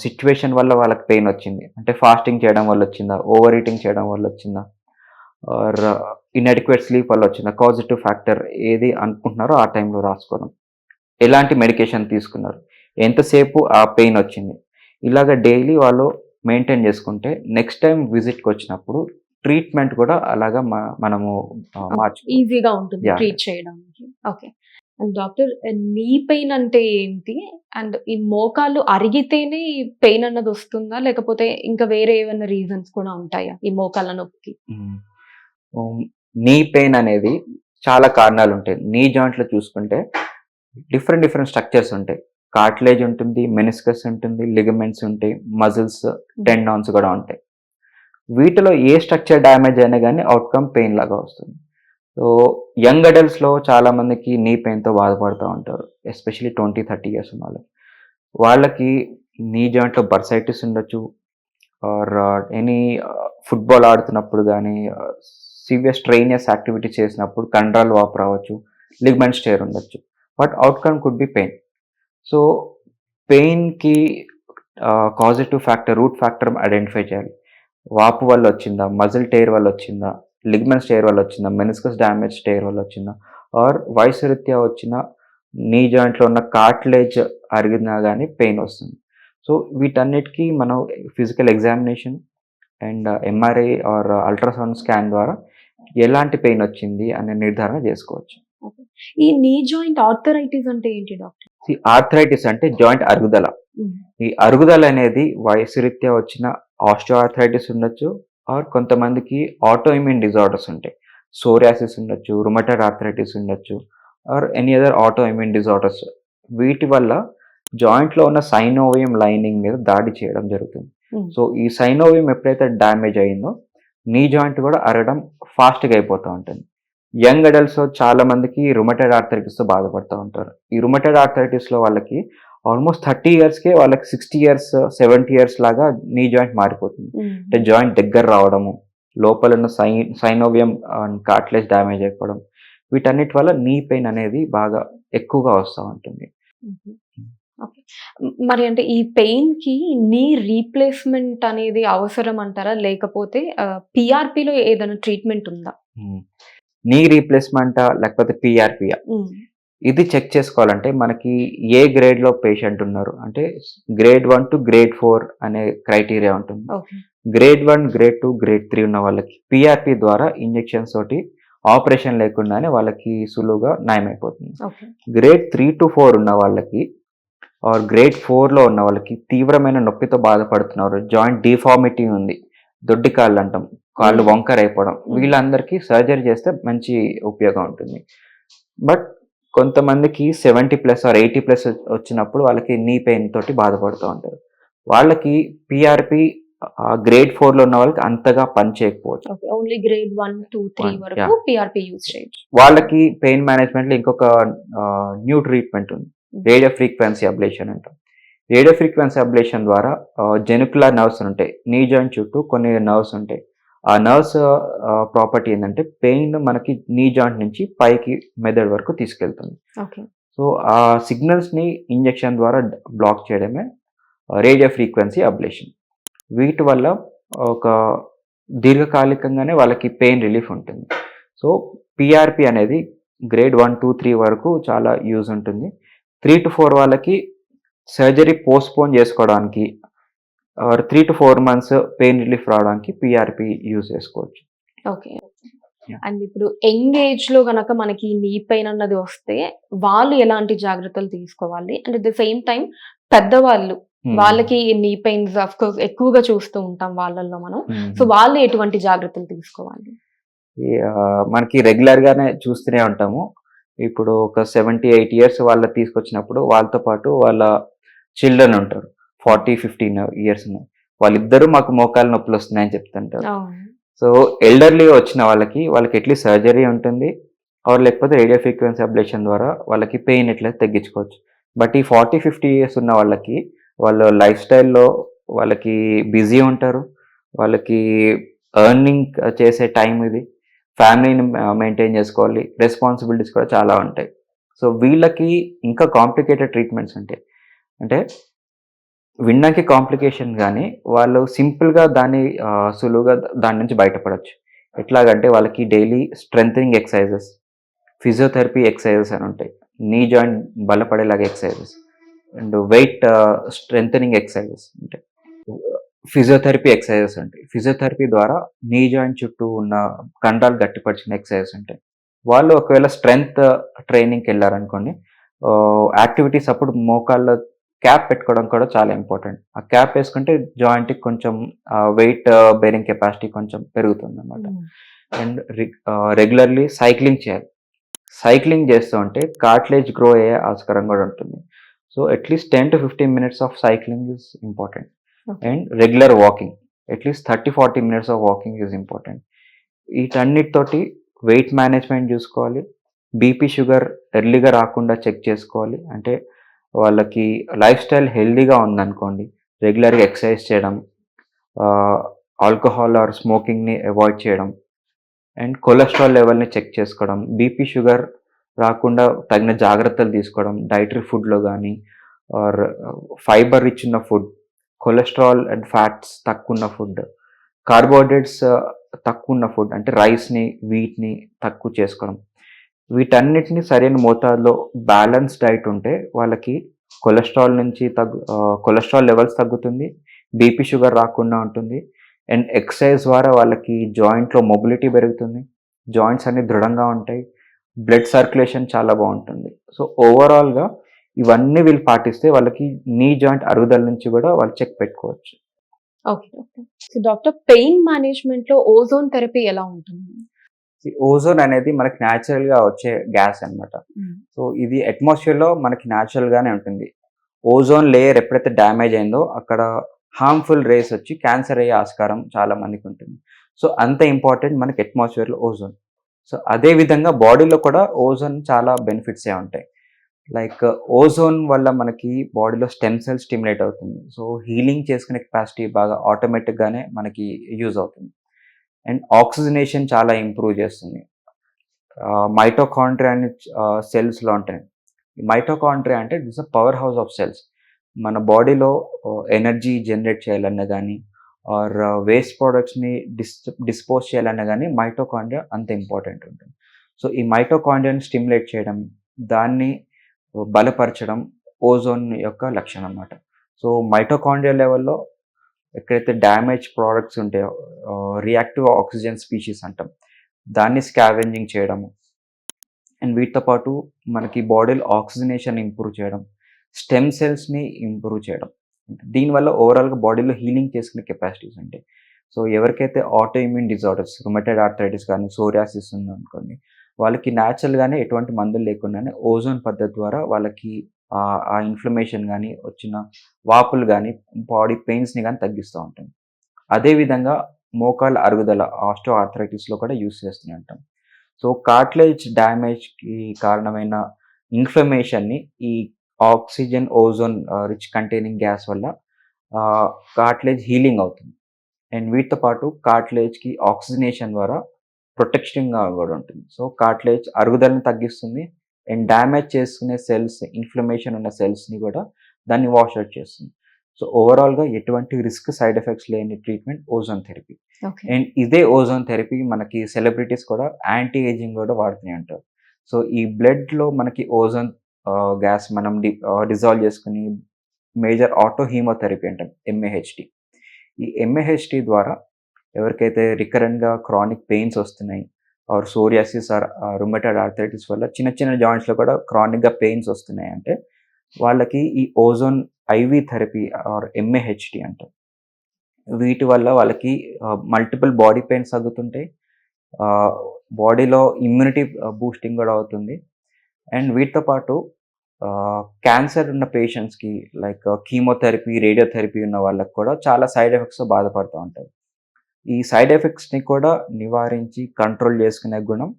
సిచ్యువేషన్ వల్ల వాళ్ళకి పెయిన్ వచ్చింది, అంటే ఫాస్టింగ్ చేయడం వల్ల వచ్చిందా, ఓవర్ ఈటింగ్ చేయడం వల్ల వచ్చిందా, ఆర్ ఇన్అడిక్వేట్ స్లీప్ వల్ల వచ్చిందా, కాజిటివ్ ఫ్యాక్టర్ ఏది అనుకుంటున్నారో ఆ టైంలో రాసుకోవడం. ఎలాంటి మెడికేషన్ తీసుకున్నారు, ఎంతసేపు ఆ పెయిన్ వచ్చింది, ఇలాగ డైలీ వాళ్ళు మెయింటైన్ చేసుకుంటే నెక్స్ట్ టైం విజిట్కి వచ్చినప్పుడు ట్రీట్మెంట్ కూడా అలాగా మనము మార్చుకోవచ్చు. ఈజీగా ఉంటుంది Yeah. ట్రీట్ చేయడానికి. Okay. And doctor, knee pain అంటే ఏంటి? అండ్ ఈ మోకాళ్ళు అరిగితేనే ఈ పెయిన్ అన్నది వస్తుందా? లేకపోతే ఇంకా వేరే ఏమైనా రీజన్స్ కూడా ఉంటాయా ఈ మోకాళ్ళ నొప్పికి? నీ పెయిన్ అనేది చాలా కారణాలు ఉంటాయి. నీ జాయింట్లో చూసుకుంటే డిఫరెంట్ స్ట్రక్చర్స్ ఉంటాయి. కార్టిలేజ్ ఉంటుంది, మెనిస్కస్ ఉంటుంది, లిగమెంట్స్ ఉంటాయి, మజిల్స్, టెండాన్స్ కూడా ఉంటాయి. వీటిలో ఏ స్ట్రక్చర్ డ్యామేజ్ అయినా కానీ అవుట్కమ్ పెయిన్ లాగా వస్తుంది. సో యంగ్ అడల్ట్స్లో చాలా మందికి నీ పెయిన్తో బాధపడుతూ ఉంటారు, ఎస్పెషలీ 20-30 ఇయర్స్ ఉన్న వాళ్ళకి నీ జాయింట్లో బర్సైటిస్ ఉండొచ్చు, ఆర్ ఎనీ ఫుట్బాల్ ఆడుతున్నప్పుడు కానీ సివియర్ స్ట్రెయినియస్ యాక్టివిటీ చేసినప్పుడు కండరాలు వాపు రావచ్చు, లిగమెంట్ స్టేర్ ఉండొచ్చు. But outcome could be pain. So పెయిన్కి causative factor, root factor identify చేయాలి. వాపు వల్ల వచ్చిందా, మజిల్ టైర్ వల్ల వచ్చిందా, లిగమెంట్ స్టేర్ వల్ల వచ్చిందా, మెనిస్కస్ డ్యామేజ్ స్టేర్ వల్ల వచ్చిందా, ఆర్ వయసు రీత్యా వచ్చిన నీ జాయింట్లో ఉన్న కార్టిలేజ్ అరిగినా కానీ పెయిన్ వస్తుంది. సో వీటన్నిటికీ మనం physical examination and MRI or ultrasound scan ద్వారా ఎలాంటి పెయిన్ వచ్చింది అనే నిర్ధారణ చేసుకోవచ్చు. ఈ నీ జాయింట్ ఆర్థరైటిస్ అంటే ఏంటి డాక్టర్? ఆర్థరైటిస్ అంటే జాయింట్ అరుగుదల. ఈ అరుగుదల అనేది వయసు రీత్యా వచ్చిన ఆస్టియో ఆర్థరైటిస్ ఉండొచ్చు, ఆర్ కొంతమందికి ఆటో ఇమ్యూన్ డిజార్డర్స్ ఉంటాయి. సోరియాసిస్ ఉండొచ్చు, రుమటైడ్ ఆర్థరైటిస్ ఉండొచ్చు, or any other auto immune disorders. వీటి వల్ల జాయింట్లో ఉన్న సైనోవియం లైనింగ్ మీద దాడి చేయడం జరుగుతుంది. సో ఈ సైనోవియం ఎప్పుడైతే డ్యామేజ్ అయిందో నీ జాయింట్ కూడా అరగడం ఫాస్ట్గా అయిపోతూ ఉంటుంది. యంగ్ అడల్ట్స్లో చాలా మందికి రుమటైడ్ ఆర్థరైటిస్తో బాధపడుతూ ఉంటారు. ఈ రుమటైడ్ ఆర్థరైటిస్లో వాళ్ళకి ఆల్మోస్ట్ 30 ఇయర్స్కే వాళ్ళకి 60 ఇయర్స్ 70 ఇయర్స్ లాగా నీ జాయింట్ మారిపోతుంది. అంటే జాయింట్ దగ్గర రావడము, లోపల ఉన్న సైనోవియం కార్టిలేజ్ డ్యామేజ్ అయిపోవడం, వీటన్నిటి వల్ల నీ పెయిన్ అనేది బాగా ఎక్కువగా వస్తూ ఉంటుంది. మరి అంటే ఈ పెయిన్ కి నీ రీప్లేస్మెంట్ అనేది అవసరం అంటారా, లేకపోతే పిఆర్పిలో ఏదైనా ట్రీట్మెంట్ ఉందా? నీ రీప్లేస్మెంటా లేకపోతే పిఆర్పియా, ఇది చెక్ చేసుకోవాలంటే మనకి ఏ గ్రేడ్లో పేషెంట్ ఉన్నారు అంటే గ్రేడ్ 1 to grade 4 అనే క్రైటీరియా ఉంటుంది. గ్రేడ్ 1, గ్రేడ్ 2, గ్రేడ్ 3 ఉన్న వాళ్ళకి పిఆర్పి ద్వారా ఇంజెక్షన్స్ తోటి ఆపరేషన్ లేకుండానే వాళ్ళకి సులువుగా నయమైపోతుంది. గ్రేడ్ 3 to 4 ఉన్న వాళ్ళకి ఆర్ గ్రేడ్ 4లో ఉన్న వాళ్ళకి తీవ్రమైన నొప్పితో బాధపడుతున్నారు, జాయింట్ డిఫార్మిటీ ఉంది, దొడ్డి కాళ్ళు అంటాం, కాళ్ళు వంకర అయిపోవడం, వీళ్ళందరికీ సర్జరీ చేస్తే మంచి ఉపయోగం ఉంటుంది. బట్ కొంతమందికి 70+ ఆర్ 80+ వచ్చినప్పుడు వాళ్ళకి నీ పెయిన్ తోటి బాధపడుతూ ఉంటారు. వాళ్ళకి పిఆర్పి గ్రేడ్ 4లో ఉన్న వాళ్ళకి అంతగా పని చేయకపోవచ్చు. ఓన్లీ గ్రేడ్ 1, 2, 3 వరకు పిఆర్పి యూజ్ చేయొచ్చు. వాళ్ళకి పెయిన్ మేనేజ్మెంట్లో ఇంకొక న్యూ ట్రీట్మెంట్ ఉంది, రేడియో ఫ్రీక్వెన్సీ అబ్లేషన్ అంటాం. రేడియో ఫ్రీక్వెన్సీ అబ్లేషన్ ద్వారా జెనికులర్ నర్వ్స్ ఉంటాయి, నీ జాయింట్ చుట్టూ కొన్ని నర్వ్స్ ఉంటాయి. ఆ నర్వ్స్ ప్రాపర్టీ ఏంటంటే పెయిన్ మనకి నీ జాయింట్ నుంచి పైకి మెదడు వరకు తీసుకెళ్తుంది. సో ఆ సిగ్నల్స్ని ఇంజెక్షన్ ద్వారా బ్లాక్ చేయడమే రేడియో ఫ్రీక్వెన్సీ అబ్లేషన్. వీటి వల్ల ఒక దీర్ఘకాలికంగానే వాళ్ళకి పెయిన్ రిలీఫ్ ఉంటుంది. సో పిఆర్పి అనేది గ్రేడ్ 1, 2, 3 వరకు చాలా యూజ్ ఉంటుంది. 3 to 4 వాళ్ళకి సర్జరీ పోస్ట్పోన్ చేసుకోవడానికి, 3 to 4 months పెయిన్ రిలీఫ్ రావడానికి పిఆర్పి యూజ్ చేసుకోవచ్చు. ఓకే. అండ్ ఇప్పుడు యంగ్ ఏజ్ లో గనక మనకి నీ పెయిన్ అన్నది వస్తే వాళ్ళు ఎలాంటి జాగ్రత్తలు తీసుకోవాలి? And at the same time పెద్దవాళ్ళు, వాళ్ళకి నీ పెయిన్స్ ఆఫ్ కోర్స్ ఎక్కువగా చూస్తూ ఉంటాం వాళ్ళల్లో మనం, సో వాళ్ళు ఎటువంటి జాగ్రత్తలు తీసుకోవాలి? మనకి రెగ్యులర్ గానే చూస్తూనే ఉంటాము. ఇప్పుడు ఒక 70-80 ఇయర్స్ వాళ్ళ తీసుకొచ్చినప్పుడు వాళ్ళతో పాటు వాళ్ళ చిల్డ్రన్ ఉంటారు, 40-15 ఇయర్స్ వాళ్ళిద్దరూ మాకు మోకాలు నొప్పులు వస్తున్నాయని చెప్తుంటారు. సో ఎల్డర్లీ వచ్చిన వాళ్ళకి అట్లీస్ట్ సర్జరీ ఉంటుంది, ఆర్ లేకపోతే రేడియో ఫ్రీక్వెన్సీ అబ్లేషన్ ద్వారా వాళ్ళకి పెయిన్ ఎట్లయితే తగ్గించుకోవచ్చు. బట్ ఈ 40-50 ఇయర్స్ ఉన్న వాళ్ళకి వాళ్ళ లైఫ్ స్టైల్‌లో వాళ్ళకి బిజీ ఉంటారు. వాళ్ళకి ఎర్నింగ్ చేసే టైం ఇది. ఫ్యామిలీని మెయింటైన్ చేసుకోవాలి. రెస్పాన్సిబిలిటీస్ కూడా చాలా ఉంటాయి. సో, వీళ్ళకి ఇంకా కాంప్లికేటెడ్ ట్రీట్మెంట్స్ ఉంటాయి. అంటే వినడానికి కాంప్లికేషన్ గానీ, వాళ్ళు సింపుల్‌గా దాన్ని సులువుగా దాని నుంచి బయటపడొచ్చు. ఎట్లాగంటే వాళ్ళకి daily strengthening exercises, physiotherapy exercises అని ఉంటాయి. నీ జాయింట్ బలపడేలాగా exercises and weight strengthening exercises ఉంటాయి. ఫిజియోథెరపీ ఎక్సర్సైజెస్ ఉంటాయి. ఫిజియోథెరపీ ద్వారా నీ జాయింట్ చుట్టూ ఉన్న కండరాలు గట్టిపరిచిన ఎక్సర్సైజెస్ ఉంటాయి. వాళ్ళు ఒకవేళ స్ట్రెంగ్త్ ట్రైనింగ్‌కెళ్లారనుకోండి, యాక్టివిటీస్ అప్పుడు మోకాళ్ళ క్యాప్ పెట్టుకోవడం కూడా చాలా ఇంపార్టెంట్. ఆ క్యాప్ ఏసుకుంటే జాయింట్‌కి కొంచెం వెయిట్ బేరింగ్ కెపాసిటీ కొంచెం పెరుగుతుందనమాట. హ్మ్. అండ్ రెగ్యులర్‌లీ సైక్లింగ్ చేయాలి. సైక్లింగ్ చేస్తూ ఉంటే కార్టిలేజ్ గ్రో అయ్యే ఆస్కారం కూడా ఉంటుంది. So, at least 10-15 minutes of cycling is important. Okay. And regular walking. At least 30-40 minutes of walking is important. వీటన్నిటితోటి వెయిట్ మేనేజ్‌మెంట్ చూసుకోవాలి. బీపీ, షుగర్ ఎర్లీగా రాకుండా చెక్ చేసుకోవాలి. అంటే వాళ్ళకి లైఫ్ స్టైల్ హెల్తీగా ఉందనుకోండి, రెగ్యులర్‌గా ఎక్సర్సైజ్ చేయడం, ఆల్కహాల్ ఆర్ స్మోకింగ్‌ని అవాయిడ్ చేయడం, అండ్ కొలెస్ట్రాల్ లెవెల్‌ని చెక్ చేసుకోవడం, బీపీ, షుగర్ రాకుండా తగిన జాగ్రత్తలు తీసుకోవడం, డైటరీ ఫుడ్‌లో గానీ ఆర్ ఫైబర్ రిచ్ ఉన్న ఫుడ్, కొలెస్ట్రాల్ అండ్ ఫ్యాట్స్ తక్కువున్న ఫుడ్, కార్బోహైడ్రేట్స్ తక్కువున్న ఫుడ్ అంటే రైస్‌ని, వీట్‌ని తక్కువ చేసుకోవడం. వీటన్నిటిని సరైన మోతాదులో బ్యాలెన్స్ డైట్ ఉంటే వాళ్ళకి కొలెస్ట్రాల్ లెవెల్స్ తగ్గుతుంది. బీపీ, షుగర్ రాకుండా ఉంటుంది. అండ్ ఎక్సర్సైజ్ ద్వారా వాళ్ళకి జాయింట్‌లో మొబిలిటీ పెరుగుతుంది. జాయింట్స్ అన్నీ దృఢంగా ఉంటాయి. బ్లడ్ సర్క్యులేషన్ చాలా బావుంటుంది. సో, ఓవరాల్‌గా ఇవన్నీ వీళ్ళు పాటిస్తే వాళ్ళకి నీ జాయింట్ అరుగుదల నుంచి గూడా వాళ్ళు చెక్ పెట్టుకోవచ్చు. Okay. Okay. So, doctor pain మేనేజ్‌మెంట్‌లో ఓజోన్ థెరపీ ఎలా ఉంటుంది? ఈ ఓజోన్ అనేది మనకి న్యాచురల్‌గా వచ్చే గ్యాస్ అన్నమాట. హ్మ్. సో, ఇది అట్మాస్ఫియర్‌లో మనకి న్యాచురల్‌గానే ఉంటుంది. ఓజోన్ లేయర్ ఎప్పుడైతే డ్యామేజ్ అయిందో అక్కడ హార్మ్‌ఫుల్ రేస్ వచ్చి క్యాన్సర్ అయ్యే ఆస్కారం చాలా మందికుంటుంది. సో, అంత ఇంపార్టెంట్ మనకి అట్మాస్ఫియర్‌లో ఓజోన్. సో, అదే విధంగా బాడీలో కూడా ఓజోన్ చాలా బెనిఫిట్సే ఉంటాయి. లైక్ ఓజోన్ వల్ల మనకి బాడీలో స్టెమ్ సెల్స్ స్టిమ్యులేట్ అవుతుంది. సో, హీలింగ్ చేసుకునే కెపాసిటీ బాగా ఆటోమేటిక్‌గానే మనకి యూజ్ అవుతుంది. అండ్ ఆక్సిజనేషన్ చాలా ఇంప్రూవ్ చేస్తుంది. మైటోకాండ్రియా అని సెల్స్‌లో ఉంటాయి. మైటోకాండ్రియా అంటే it is a power house of cells. మన బాడీలో ఎనర్జీ జనరేట్ చేయాలన్నా గానీ, ఆర్ వేస్ట్ ప్రొడక్ట్స్‌ని డిస్పోజ్ చేయాలన్నా గానీ మైటోకాండ్రియా అంత ఇంపార్టెంట్ ఉంటుంది. సో, ఈ మైటోకాండ్రియాని స్టిమ్యులేట్ చేయడం, దాన్ని బలపరచడం ఓజోన్ యొక్క లక్షణం అన్నమాట. సో, మైటోకాండ్రియా లెవెల్‌లో ఎక్కడైతే డ్యామేజ్ ప్రొడక్ట్స్ ఉంటాయో రియాక్టివ్ ఆక్సిజన్ స్పీషీస్ అంటాం. దాన్ని స్కావెంజింగ్ చేయడము. అండ్ వీటితో పాటు మనకి బాడీలో ఆక్సిజనేషన్ ఇంప్రూవ్ చేయడం, స్టెమ్ సెల్స్‌ని ఇంప్రూవ్ చేయడం. దీనివల్ల ఓవరాల్‌గా బాడీలో హీలింగ్ చేసుకునే కెపాసిటీస్ ఉంటాయి. సో, ఎవరికైతే auto immune disorders, rheumatoid arthritis కానీ, సోరియాసిస్ ఉందనుకోండి, వాళ్ళకి న్యాచురల్‌గానే ఎటువంటి మందులు లేకుండానే ఓజోన్ పద్ధతి ద్వారా వాళ్ళకి ఆ ఇన్‌ఫ్లమేషన్ గానీ, వచ్చిన వాపులు గానీ, బాడీ పెయిన్స్‌ని గానీ తగ్గిస్తూ ఉంటుంది. అదే విధంగా మోకాళ్ళ అరుగుదల ఆస్టియో ఆర్థరైటిస్‌లో కూడా యూజ్ చేస్తూనే ఉంటాం. సో, కార్టిలేజ్ డ్యామేజ్‌కి కారణమైన ఇన్‌ఫ్లమేషన్‌ని ఈ oxygen, ozone rich containing gas వల్ల కార్టిలేజ్ హీలింగ్ అవుతుంది. అండ్ వీటితో పాటు కార్టిలేజ్‌కి ఆక్సిజనేషన్ ద్వారా ప్రొటెక్షన్‌గా గూడా ఉంటుంది. సో, కార్టిలేజ్ అరుగుదలను తగ్గిస్తుంది. అండ్ డ్యామేజ్ చేసుకునే సెల్స్, ఇన్‌ఫ్లమేషన్ ఉన్న సెల్స్‌ని గూడా దాన్ని వాష్ ఔట్ చేస్తుంది. సో, ఓవరాల్‌గా ఎటువంటి రిస్క్, సైడ్ ఎఫెక్ట్స్ లేని treatment ozone therapy. Okay. And ఇదే ఓజోన్ థెరపీ మనకి సెలబ్రిటీస్ కూడా యాంటీ ఏజింగ్ గూడా వాడుతూనే ఉంటారు. సో, ఈ బ్లడ్‌లో మనకి ఓజోన్ గ్యాస్ మనం డిజాల్వ్ చేసుకొని మేజర్ ఆటో హీమోథెరపీ అంటాం ఎంఏహెచ్‌టి. ఈ ఎంఏహెచ్‌టి ద్వారా ఎవరికైతే రికరెంట్‌గా క్రానిక్ పెయిన్స్ వస్తున్నాయి or psoriasis or rheumatoid arthritis వల్ల చిన్న చిన్న జాయింట్స్‌లో కూడా క్రానిక్‌గా పెయిన్స్ వస్తున్నాయి అంటే వాళ్ళకి ఈ ఓజోన్ ఐవీ థెరపీ ఆర్ ఎంఏహెచ్‌టి అంటాం. వీటి వల్ల వాళ్ళకి మల్టిపుల్ బాడీ పెయిన్స్ తగ్గుతుంటాయి. బాడీలో ఇమ్యూనిటీ బూస్టింగ్ గూడా అవుతుంది. అండ్ వీటితో పాటు క్యాన్సర్ ఉన్న పేషెంట్స్‌కి లైక్ కీమోథెరపీ, రేడియోథెరపీ ఉన్న వాళ్ళకి కూడా చాలా సైడ్ ఎఫెక్ట్స్‌తో బాధపడుతూ ఉంటారు. ఈ సైడ్ ఎఫెక్ట్స్‌ని కూడా నివారించి కంట్రోల్ చేసుకునే గుణం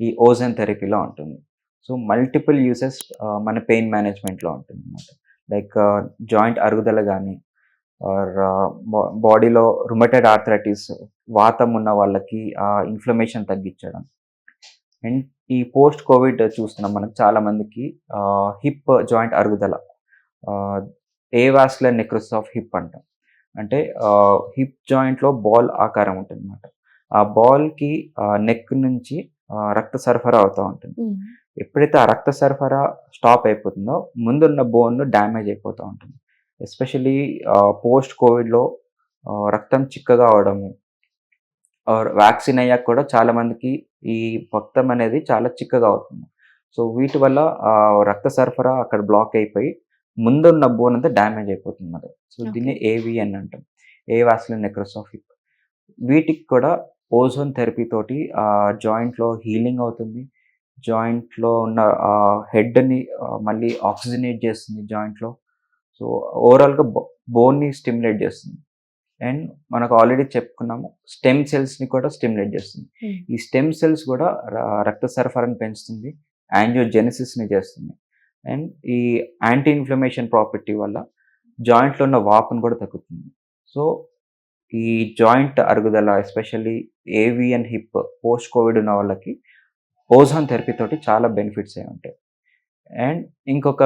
ఈ ఓజోన్ థెరపీలో ఉంటుంది. సో మల్టిపుల్ యూసెస్ మన పెయిన్ మేనేజ్మెంట్లో ఉంటుంది అనమాట. లైక్ జాయింట్ అరుగుదల కానీ ఆర్ బాడీలో రుమటైడ్ ఆర్థరైటిస్ వాతం ఉన్న వాళ్ళకి ఇన్ఫ్లమేషన్ తగ్గించడం. అండ్ ఈ పోస్ట్ కోవిడ్ చూస్తున్నాం మనకు చాలా మందికి హిప్ జాయింట్ అరుగుదల, ఏవాస్కులర్ నెక్రోసిస్ ఆఫ్ హిప్ అంటాం. అంటే హిప్ జాయింట్లో బాల్ ఆకారం ఉంటుంది అనమాట. ఆ బాల్కి నెక్ నుంచి రక్త సరఫరా అవుతూ ఉంటుంది. ఎప్పుడైతే ఆ రక్త సరఫరా స్టాప్ అయిపోతుందో ముందున్న బోన్ డ్యామేజ్ అయిపోతూ ఉంటుంది. ఎస్పెషలీ పోస్ట్ కోవిడ్లో రక్తం చిక్కగా అవడము, వ్యాక్సిన్ అయ్యాక కూడా చాలా మందికి ఈ రక్తం అనేది చాలా చిక్కగా అవుతుంది. సో వీటి వల్ల రక్త సరఫరా అక్కడ బ్లాక్ అయిపోయి ముందున్న బోన్ అంతా డ్యామేజ్ అయిపోతుంది అన్నమాట. సో దీన్ని ఏవిఎన్ అంటాం, ఏవాస్కులర్ నెక్రోసిస్ ఆఫ్ హిప్. వీటికి కూడా ఓజోన్ థెరపీ తోటి జాయింట్లో హీలింగ్ అవుతుంది. జాయింట్లో ఉన్న హెడ్ని మళ్ళీ ఆక్సిజనేట్ చేస్తుంది జాయింట్లో. సో ఓవరాల్గా బోన్ని స్టిమ్యులేట్ చేస్తుంది. అండ్ మనకు ఆల్రెడీ చెప్పుకున్నాము, స్టెమ్ సెల్స్ని కూడా స్టిమ్యులేట్ చేస్తుంది. ఈ స్టెమ్ సెల్స్ కూడా రక్త సరఫరాని పెంచుతుంది, యాంజియోజెనసిస్ని చేస్తుంది. అండ్ ఈ యాంటీ ఇన్ఫ్లమేషన్ ప్రాపర్టీ వల్ల జాయింట్లో ఉన్న వాపును కూడా తగ్గుతుంది. సో ఈ జాయింట్ అరుగుదల, ఎస్పెషల్లీ ఏవి అండ్ హిప్ పోస్ట్ కోవిడ్ ఉన్న వాళ్ళకి ఓజోన్ థెరపీ తోటి చాలా బెనిఫిట్స్ అయి ఉంటాయి. అండ్ ఇంకొక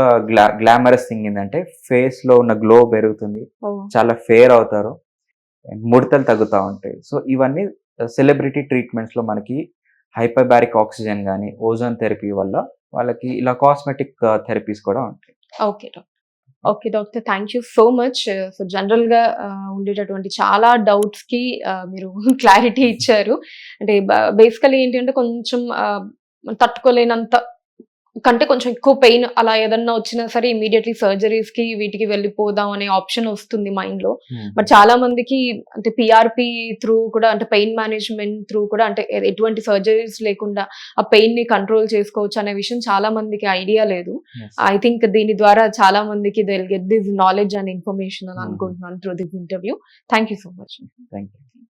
గ్లామరస్ థింగ్ ఏంటంటే ఫేస్లో ఉన్న గ్లో పెరుగుతుంది, చాలా ఫేర్ అవుతారు, ముడతలు తగ్గుతూ ఉంటాయి. సో ఇవన్నీ సెలబ్రిటీ ట్రీట్మెంట్స్లో మనకి హైపర్బారిక్ ఆక్సిజన్ కానీ ఓజోన్ థెరపీ వల్ల వాళ్ళకి ఇలా కాస్మెటిక్ థెరపీస్ కూడా ఉంటాయి. Okay doctor. Okay doctor, thank you so much. So జనరల్గా ఉండేటటువంటి చాలా డౌట్స్కి మీరు క్లారిటీ ఇచ్చారు. అంటే బేసికలీ ఏంటి అంటే కొంచెం తట్టుకోలేనంత కంటే కొంచెం ఎక్కువ పెయిన్ అలా ఏదన్నా వచ్చినా సరే ఇమీడియట్లీ సర్జరీస్కి వీటికి వెళ్ళిపోదాం అనే ఆప్షన్ వస్తుంది మైండ్లో. బట్ చాలా మందికి అంటే పిఆర్పి త్రూ కూడా, అంటే పెయిన్ మేనేజ్మెంట్ త్రూ కూడా, అంటే ఎటువంటి సర్జరీస్ లేకుండా ఆ పెయిన్ ని కంట్రోల్ చేసుకోవచ్చు అనే విషయం చాలా మందికి ఐడియా లేదు. ఐ థింక్ దీని ద్వారా చాలా మందికి they will get this knowledge and information అని అనుకుంటున్నాను through this interview. Thank you so much. Thank you.